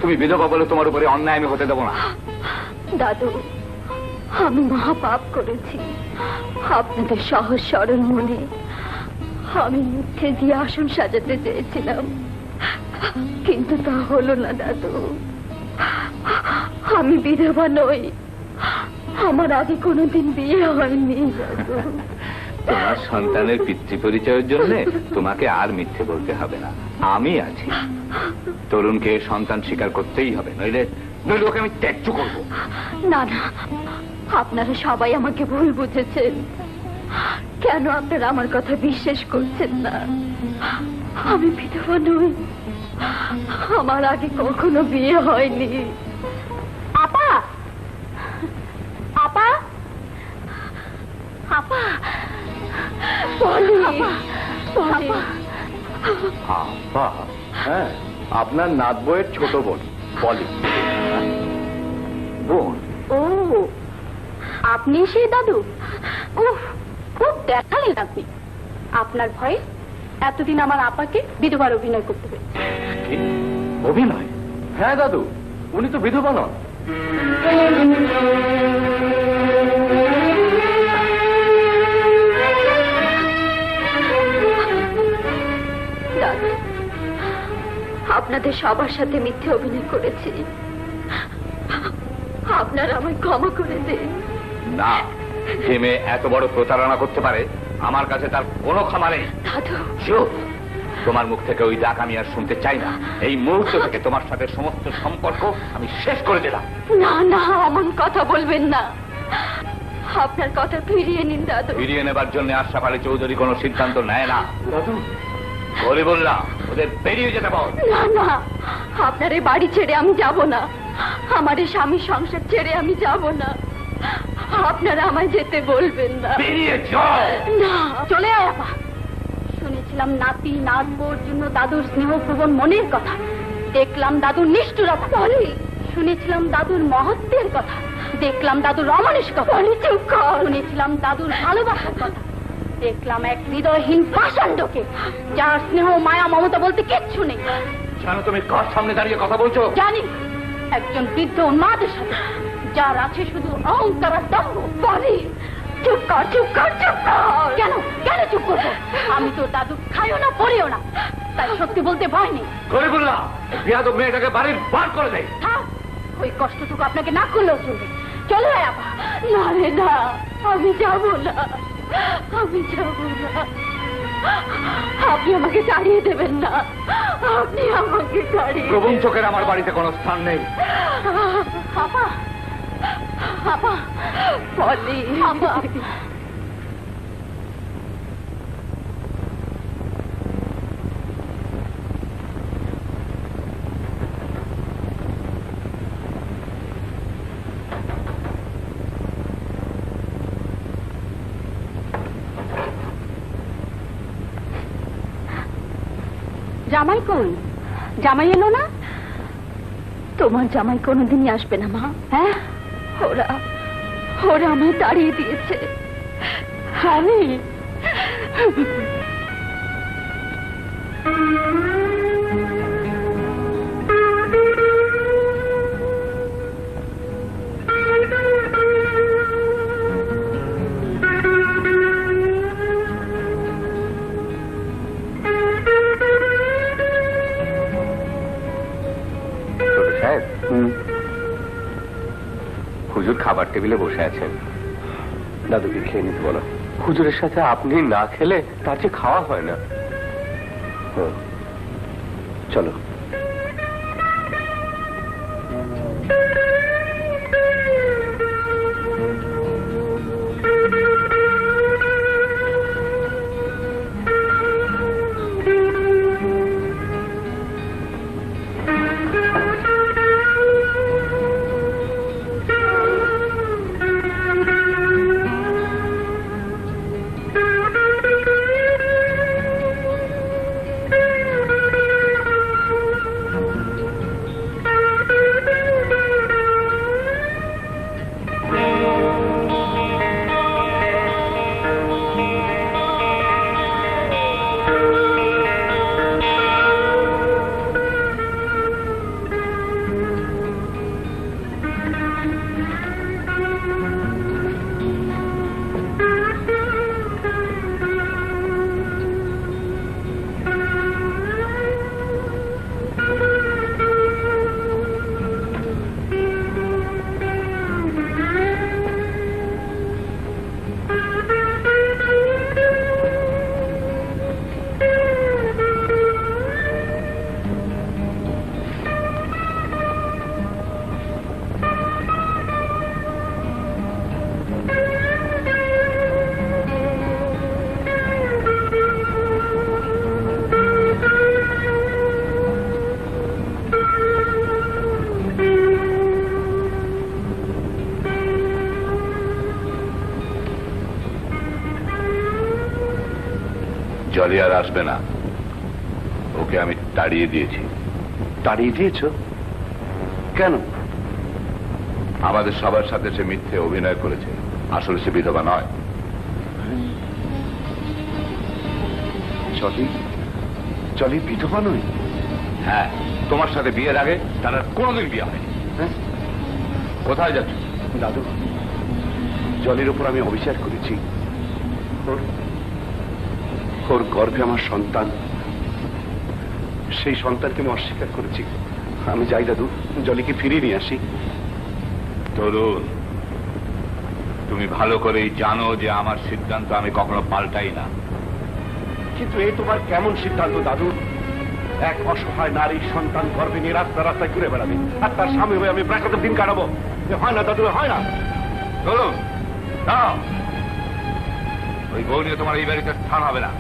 তুমি বিধবা বলে তোমার উপরে অন্যায় আমি হতে দেবো না। দাদু, আমি মহা পাপ করেছি। আপনাদের সহজ সরল মনে আমি মিথ্যে দিয়ে আসন সাজাতে চেয়েছিলাম, কিন্তু তা হলো না দাদু। আমি বিধবা নই, আমার আগে কোনোদিন বিয়ে হয়নি দাদু। তোমার সন্তানের পিতৃ পরিচয়ের জন্য তোমাকে আর মিথ্যে বলতে হবে না, আমি আছি। তরুণকে সন্তান স্বীকার করতেই হবে, নইলে নইলে ওকে আমি ত্যায্য করবো। না না, আপনারা সবাই আমাকে ভুল বুঝেছেন। কেন আপনারা আমার কথা বিশ্বাস করছেন না? আমি বিধবা নই, আমার আগে কখনো বিয়ে হয়নি। আপা, আপা, আপা, পলি, পলি। আপা? হ্যাঁ, আপনার নাত বউয়ের ছোট বোন পলি। বোন? ও, আপনি সেই দাদু? উফ, খুব দেখালেন আপনি। আপনার ভয়ে এতদিন আমার আপাকে বিধবার অভিনয় করতে হয়েছে। কি অভিনয়? হ্যাঁ দাদু, উনি তো বিধবা নন। দাদু, আপনাদের সবার সাথে মিথ্যে অভিনয় করেছি, আপনারা আমায় ক্ষমা করে দেন। না, যে মেয়ে এত বড় প্রতারণা করতে পারে আমার কাছে তার কোনো ক্ষমা নেই। দাদু, চুপ! তোমার মুখ থেকে ওই ডাক আমি আর শুনতে চাই না। এই মুহূর্ত থেকে তোমার সাথে সমস্ত সম্পর্ক আমি শেষ করে দিলাম। না না, এমন কথা বলবেন না। আপনার কথা ফিরিয়ে নিন দাদু। ফিরিয়ে নেবার জন্য আশরাফ আলী চৌধুরী কোনো সিদ্ধান্ত নেয় না। দাদু, বলে বললাম ওদের বেরিয়ে যেতে বল। না না, আপনার এই বাড়ি ছেড়ে আমি যাব না, আমার এই স্বামী সংসার ছেড়ে আমি যাব না। আপনারা আমায় যেতে বলবেন না। বেরিয়ে যাও। না, চলে আয় আপা। শুনেছিলাম নাতি নাতবোর জন্য দাদুর স্নেহপ্রবণ মনের কথা, দেখলাম দাদুর নিষ্ঠুরতা। শুনেছিলাম দাদুর মহত্বের কথা, দেখলাম দাদুর অমানুষিকতা। শুনেছিলাম দাদুর ভালোবাসার কথা, দেখলাম এক হৃদয়হীন পাষাণ্ডকে যার স্নেহ মায়া মমতা বলতে কিচ্ছু নেই। কেন তুমি কার সামনে দাঁড়িয়ে কথা বলছো? জানি, একজন বৃদ্ধ উন্মাদের সাথে, যার আছে শুধু অহংকার আর দম্ভ। বলি, চুপ কর, চুপ কর, চুপ কর। কেন কেন চুপ করবো? আমি তো দাদু খাইও না পড়িও না, তাই সত্যি বলতে ভয় নেই। করে বললাম বিয়াদব মেয়েটাকে বাড়ির বার করে দেয়। থাক, ওই কষ্টটুকু আপনাকে না করলেও চলবে। চলে আয় আপা। না রে না, আমি যাব না, আমি যাব না। আপনি আমাকে তাড়িয়ে দেবেন না, আপনি আমাকে তাড়িয়ে। প্রবণ চোখের আমার বাড়িতে কোনো স্থান নেই। আপা, আপা, পলি, আপা। জামাই কোন? জামাই এলো না? তোমার জামাই কোনোদিনই আসবে না মা। হ্যাঁ, ওরা ওরা আমায় তাড়িয়ে দিয়েছে। আমি হুজুর খাবার টেবিলে বসে আছেন, দাদুকে খেয়ে নিতে বলো। হুজুরের সাথে আপনি না খেলে তার যে খাওয়া হয় না। চলো। জলি আর আসবে না, ওকে আমি তাড়িয়ে দিয়েছি। তাড়িয়ে দিয়েছ কেন? আমাদের সবার সাথে সে মিথ্যে অভিনয় করেছে, আসলে সে বিধবা নয়। জলি বিধবা নয়? হ্যাঁ, তোমার সাথে বিয়ের আগে তার আর কোনোদিন বিয়ে হয়নি। হ্যাঁ? কোথায় যাচ্ছ? দাদু, জলের উপর আমি অবিচার করেছি। ওর গর্ভে আমার সন্তান, সেই সন্তানকে আমি অস্বীকার করেছি। আমি যাই দাদু, জলিকে ফিরিয়ে নিয়ে আসি। তরুণ, তুমি ভালো করেই জানো যে আমার সিদ্ধান্ত আমি কখনো পাল্টাই না। কিন্তু এই তোমার কেমন সিদ্ধান্ত দাদু? এক অসহায় নারীর সন্তান গর্ভে নিয়ে রাস্তা রাস্তায় ঘুরে বেড়াবে, আর তার স্বামী হয়ে আমি প্রাকৃতিক দিন কাটাবো? হয় না দাদু, হয় না। তরুণ, দাঁড়াও। ওই বউ নিয়ে তোমার এই বাড়িতে স্থান হবে না।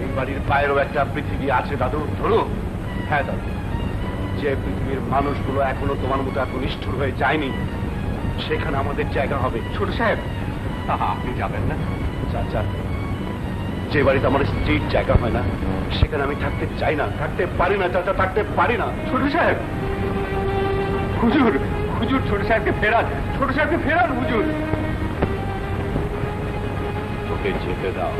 এই বাড়ির বাইরেও একটা পৃথিবী আছে দাদু। তরুণ, হ্যাঁ দাদু, যে পৃথিবীর মানুষগুলো এখনো তোমার মতো এত নিষ্ঠুর হয়ে যায়নি, সেখানে আমাদের জায়গা হবে। ছোট সাহেব, আপনি যাবেন না? চাচা, যে বাড়িতে আমার স্ত্রীর জায়গা হয় না, সেখানে আমি থাকতে চাই না, থাকতে পারি না চাচা, থাকতে পারি না। ছোট সাহেব, হুজুর, হুজুর ছোট সাহেবকে ফেরান, ছোট সাহেবকে ফেরান হুজুর। ওকে যেতে দাও।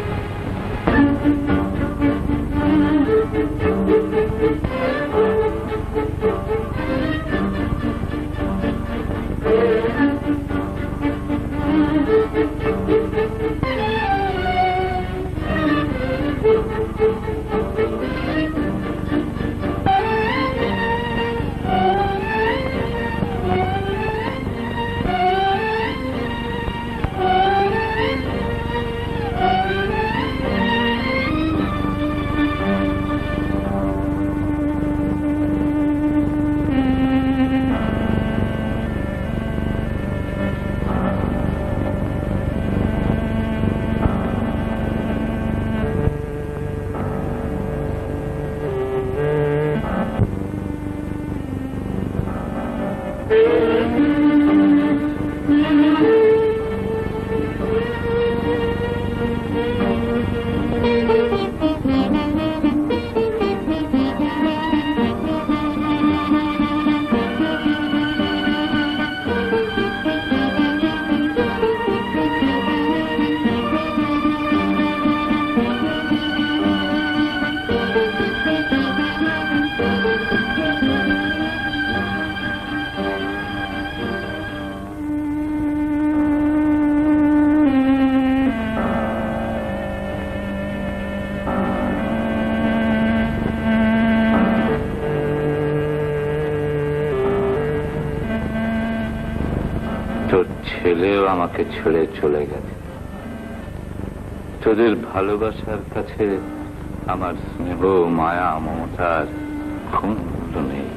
তোর ছেলেও আমাকে ছেড়ে চলে গেছে। তোদের ভালোবাসার কাছে আমার স্নেহ, মায়া, মমতার কোনো মূল্য নেই।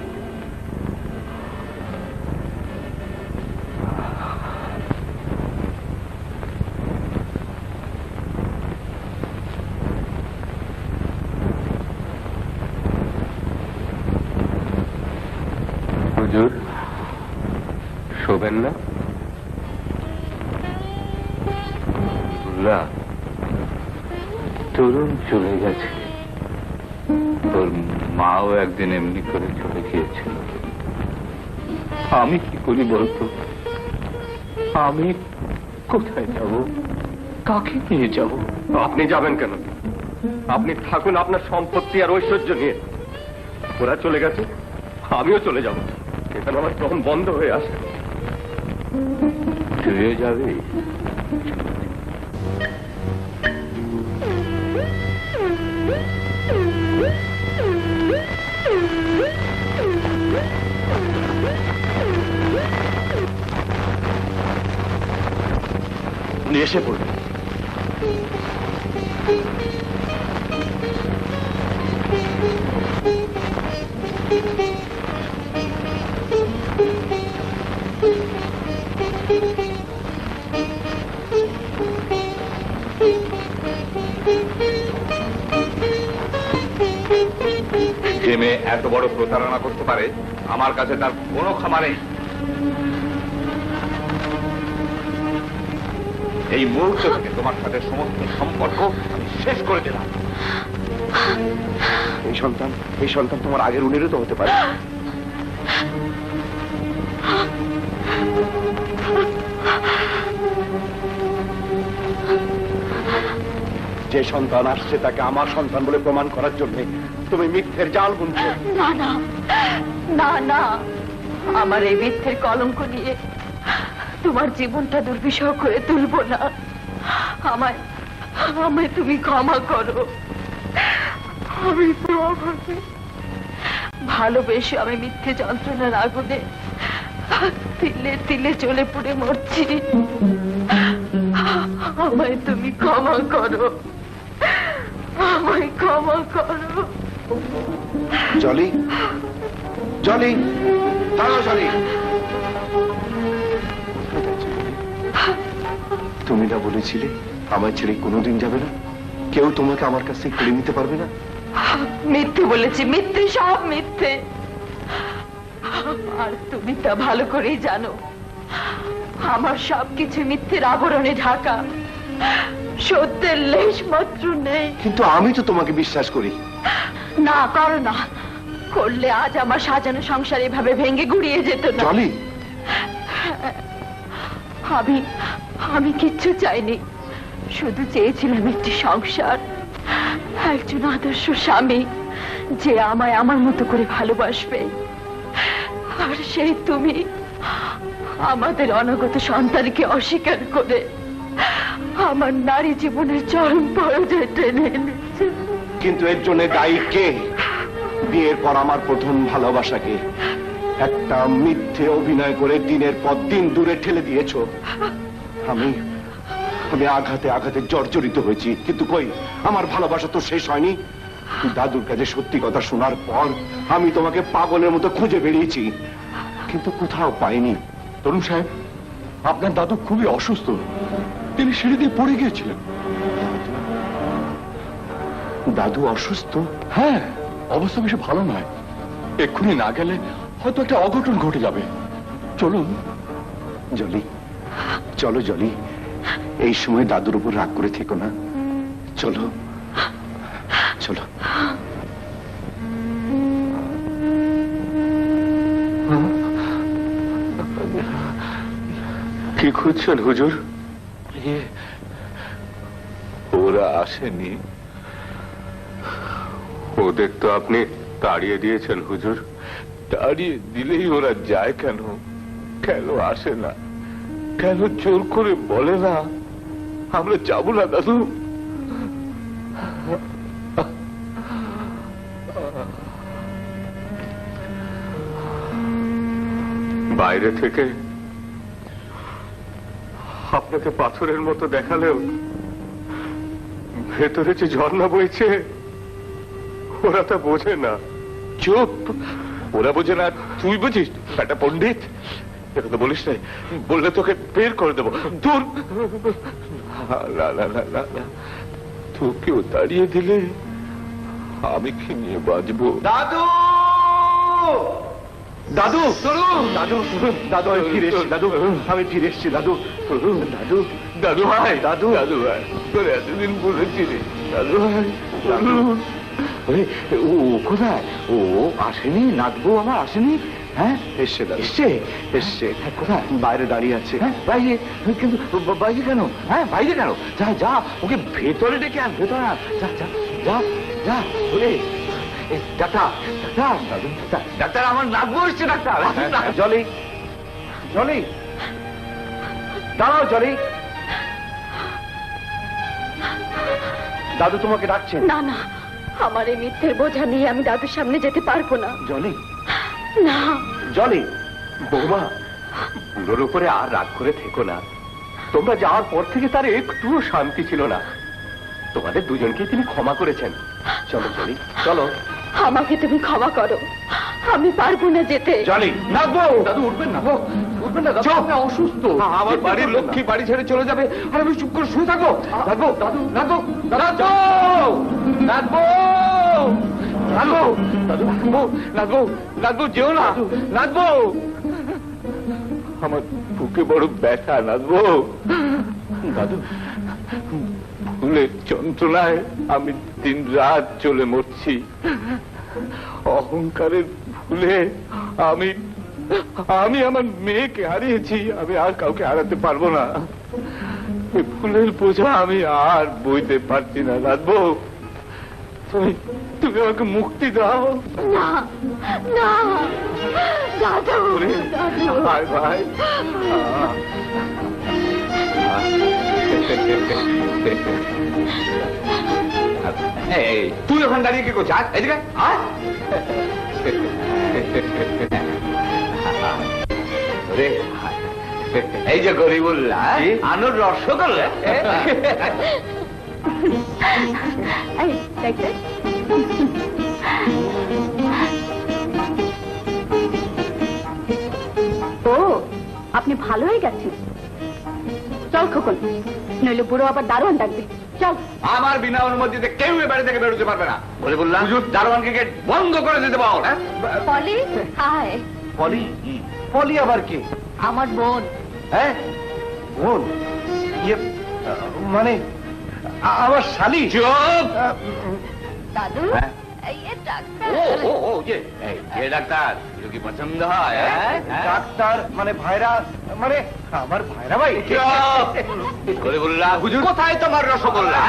হুজুর, শোবেন না? তরুণ চলে গেছে, তোর মাও একদিন এমনি করে চলে গিয়েছিল। আমি কি করি বলতো? আমি কোথায় যাব? কাকে নিয়ে যাব? আপনি যাবেন কেন? আপনি থাকুন আপনার সম্পত্তি আর ঐশ্বর্য নিয়ে। ওরা চলে গেছে, আমিও চলে যাব। এখানে আমার দম বন্ধ হয়ে আসে। চলে যাবে? উনি এসে পড়বেন। যে মেয়ে এত বড় প্রতারণা করতে পারে, আমার কাছে তার কোনো ক্ষমা নেই। এই মুহূর্ত থেকে তোমার সাথে সমস্ত সম্পর্ক আমি শেষ করে দিলাম। এই সন্তান তোমার আগের উনিরও তো হতে পারে। যে সন্তান আসছে তাকে আমার সন্তান বলে প্রমাণ করার জন্য তুমি মিথ্যের জাল বুনছো। না না না না, আমার এই মিথ্যের কলঙ্ক নিয়ে তোমার জীবনটা দুর্বিষহ করে তুলবো না। আমায় আমায় তুমি ক্ষমা করো। আমি তোমাকে ভালোবেসে আমি মিথ্যে যন্ত্রণার আগুনে তিলে তিলে জ্বলে পুড়ে মরছি। আমায় তুমি ক্ষমা করো, আমায় ক্ষমা করো। জলি, জলি, দাঁড়াও জলি। তুমি না বলেছিলে আমার ছেলে কোনোদিন যাবে না, কেউ তোমাকে আমার কাছ থেকে কেড়ে নিতে পারবে না? মিথ্যে বলেছি, মিথ্যে, সব মিথ্যে। আর তুমি তা ভালো করেই জানো। আমার সবকিছু মিথ্যের আবরণে ঢাকা, সত্যের লেশ মাত্র নেই। কিন্তু আমি তো তোমাকে বিশ্বাস করি। না করো না, করলে আজ আমার সাজানো সংসার এভাবে ভেঙে গুড়িয়ে যেত না। জলি, আমি কিচ্ছু চাইনি, শুধু চেয়েছিলাম একটি সংসার, একজন আদর্শ স্বামী যে আমায় আমার মতো করে ভালোবাসবে। আর সেই তুমি আমাদের অনাগত সন্তানকে অস্বীকার করে আমার নারী জীবনের চরম পর্যায়ে টেনে এনেছে। কিন্তু এর জন্য দায়ী কে? বিয়ের পর আমার প্রথম ভালোবাসাকে একটা মিথ্যে অভিনয় করে দিনের পর দিন দূরে ঠেলে দিয়েছো। আমি আঘাতে আঘাতে জর্জরিত হয়েছি, কিন্তু কই আমার ভালোবাসা তো শেষ হয়নি। দাদুর কাছে সত্যি কথা শোনার পর আমি তোমাকে পাগলের মতো খুঁজে বেরিয়েছি, কিন্তু কোথাও পাইনি। তরুণ সাহেব, আপনার দাদু খুবই অসুস্থ, তিনি সিঁড়ি দিয়ে পড়ে গিয়েছিলেন। দাদু অসুস্থ? হ্যাঁ, অবস্থা বেশি ভালো নয়। এক্ষুনি না গেলে হয়তো একটা অঘটন ঘটে যাবে। চলুন। জলি, চলো জলি, এই সময় দাদুর উপর রাগ করে থেকো না। চলো চলো। কি খুঁজছেন হুজুর? ওরা আসেনি, ওদের তো আপনি তাড়িয়ে দিয়েছেন হুজুর। তাড়িয়ে দিলেই ওরা যায় কেন? কেন আসে না? কেন জোর করে বলে না আমরা যাবো না দাদু? বাইরে থেকে আপনাকে পাথরের মতো দেখালেও ভেতরে যে ঝর্ণা বইছে ওরা তা বোঝে না। চুপ, ওরা বোঝে না, তুই বুঝিস? একটা পণ্ডিত, এটা তো বলিস নাই, বললে তোকে বের করে দেবো। দূর, না না না না না, তোকেও তাড়িয়ে দিলে আমি কি নিয়ে বাঁচবো? দাদু, দাদু, দাদু, দাদু, আমি ফিরে এসেছি দাদু, আমি ফিরে এসেছি দাদু। দাদু, দাদু ভাই, দাদু, দাদু ভাই, তোর এতদিন বলেছিলি দাদু ভাই। দাদু, ও কোথায়? ও আসেনি? নাচবো আমার আসেনি? হ্যাঁ এসছে দাদু, এসছে। কোথায়? বাইরে দাঁড়িয়ে আছে। হ্যাঁ বাইরে? কিন্তু বাইরে কেন? হ্যাঁ বাইরে কেন? যা যা, ওকে ভেতরে ডেকে আন, ভেতরে আন। যা যা যা যা। ওরে ডাক্তার, ডাক্তার, ডাক্তার, আমার নাচবো এসছে ডাক্তার। জলি, জলি, দাঁড়াও জলি। দাদু তোমাকে ডাকছেন। না না, আমার এই মিথ্যের বোঝা নিয়ে আমি দাদুর সামনে যেতে পারবো না। জলি, না। জলি, বৌমা, বুড়োর উপরে আর রাগ করে থেকো না। তোমরা যাওয়ার পর থেকে তার একটুও শান্তি ছিল না। তোমাদের দুজনকে তিনি ক্ষমা করেছেন। চলো জলি, চলো। আমাকে তুমি ক্ষমা করো, আমি পারবো না যেতে। জলি, নাচবো। দাদু উঠবেন না, উঠবেন না, দাদু আপনি অসুস্থ। আমার বাড়ির লক্ষ্মী বাড়ি ছেড়ে চলে যাবে আর আমি চুপ করে শুয়ে থাকবো? নাচবো, দাদু, নাচবো, নাচবো, নাচবো, নাচবো, দাদু, নাচবো, নাচবো, নাচবো, যেও না, নাচবো। আমার বুকে বড় ব্যথা, নাচবো। দাদু, ভুলের যন্ত্রণায় আমি দিন রাত চলে মরছি। অহংকারের ভুলে আমি আমার মেয়েকে হারিয়েছি, আমি আর কাউকে হারাতে পারবো না। এই ভুলের বোঝা আমি আর বইতে পারছি না। রাখবো, তুমি আমাকে মুক্তি দাও। না না দাদু, ভাই ভাই, তুই ওখানে দাঁড়িয়ে কি করছিস? এদিকে আয়। এই যে গরিবুল্লাহ আনুর রসগোল্লা। এই, দেখতে। ও, আপনি ভালো হয়ে গেছেন। চল খোকন, নইলে বুড়ো আবার দারোয়ান ডাকবে। চল। আমার বিনা অনুমতিতে কেউ এ বাড়ি থেকে বেরোতে পারবে না। বলে বললাম দারোয়ানকে গেট বন্ধ করে দিতে পারো। পলি, হায়। পলি? পলি আবার কি? আমার বোন। হ্যাঁ, বোন? ইয়ে, মানে আমার শালি? চুপ। দাদু, হ্যাঁ? এই ডাক্তার। ये ডাক্তার কি পছন্দ হয়? ডাক্তার মানে ভাইরা, মানে আমার ভাইরা ভাই। গরিবুল্লাহ হুজুর, কোথায় তোমার রসগোল্লা?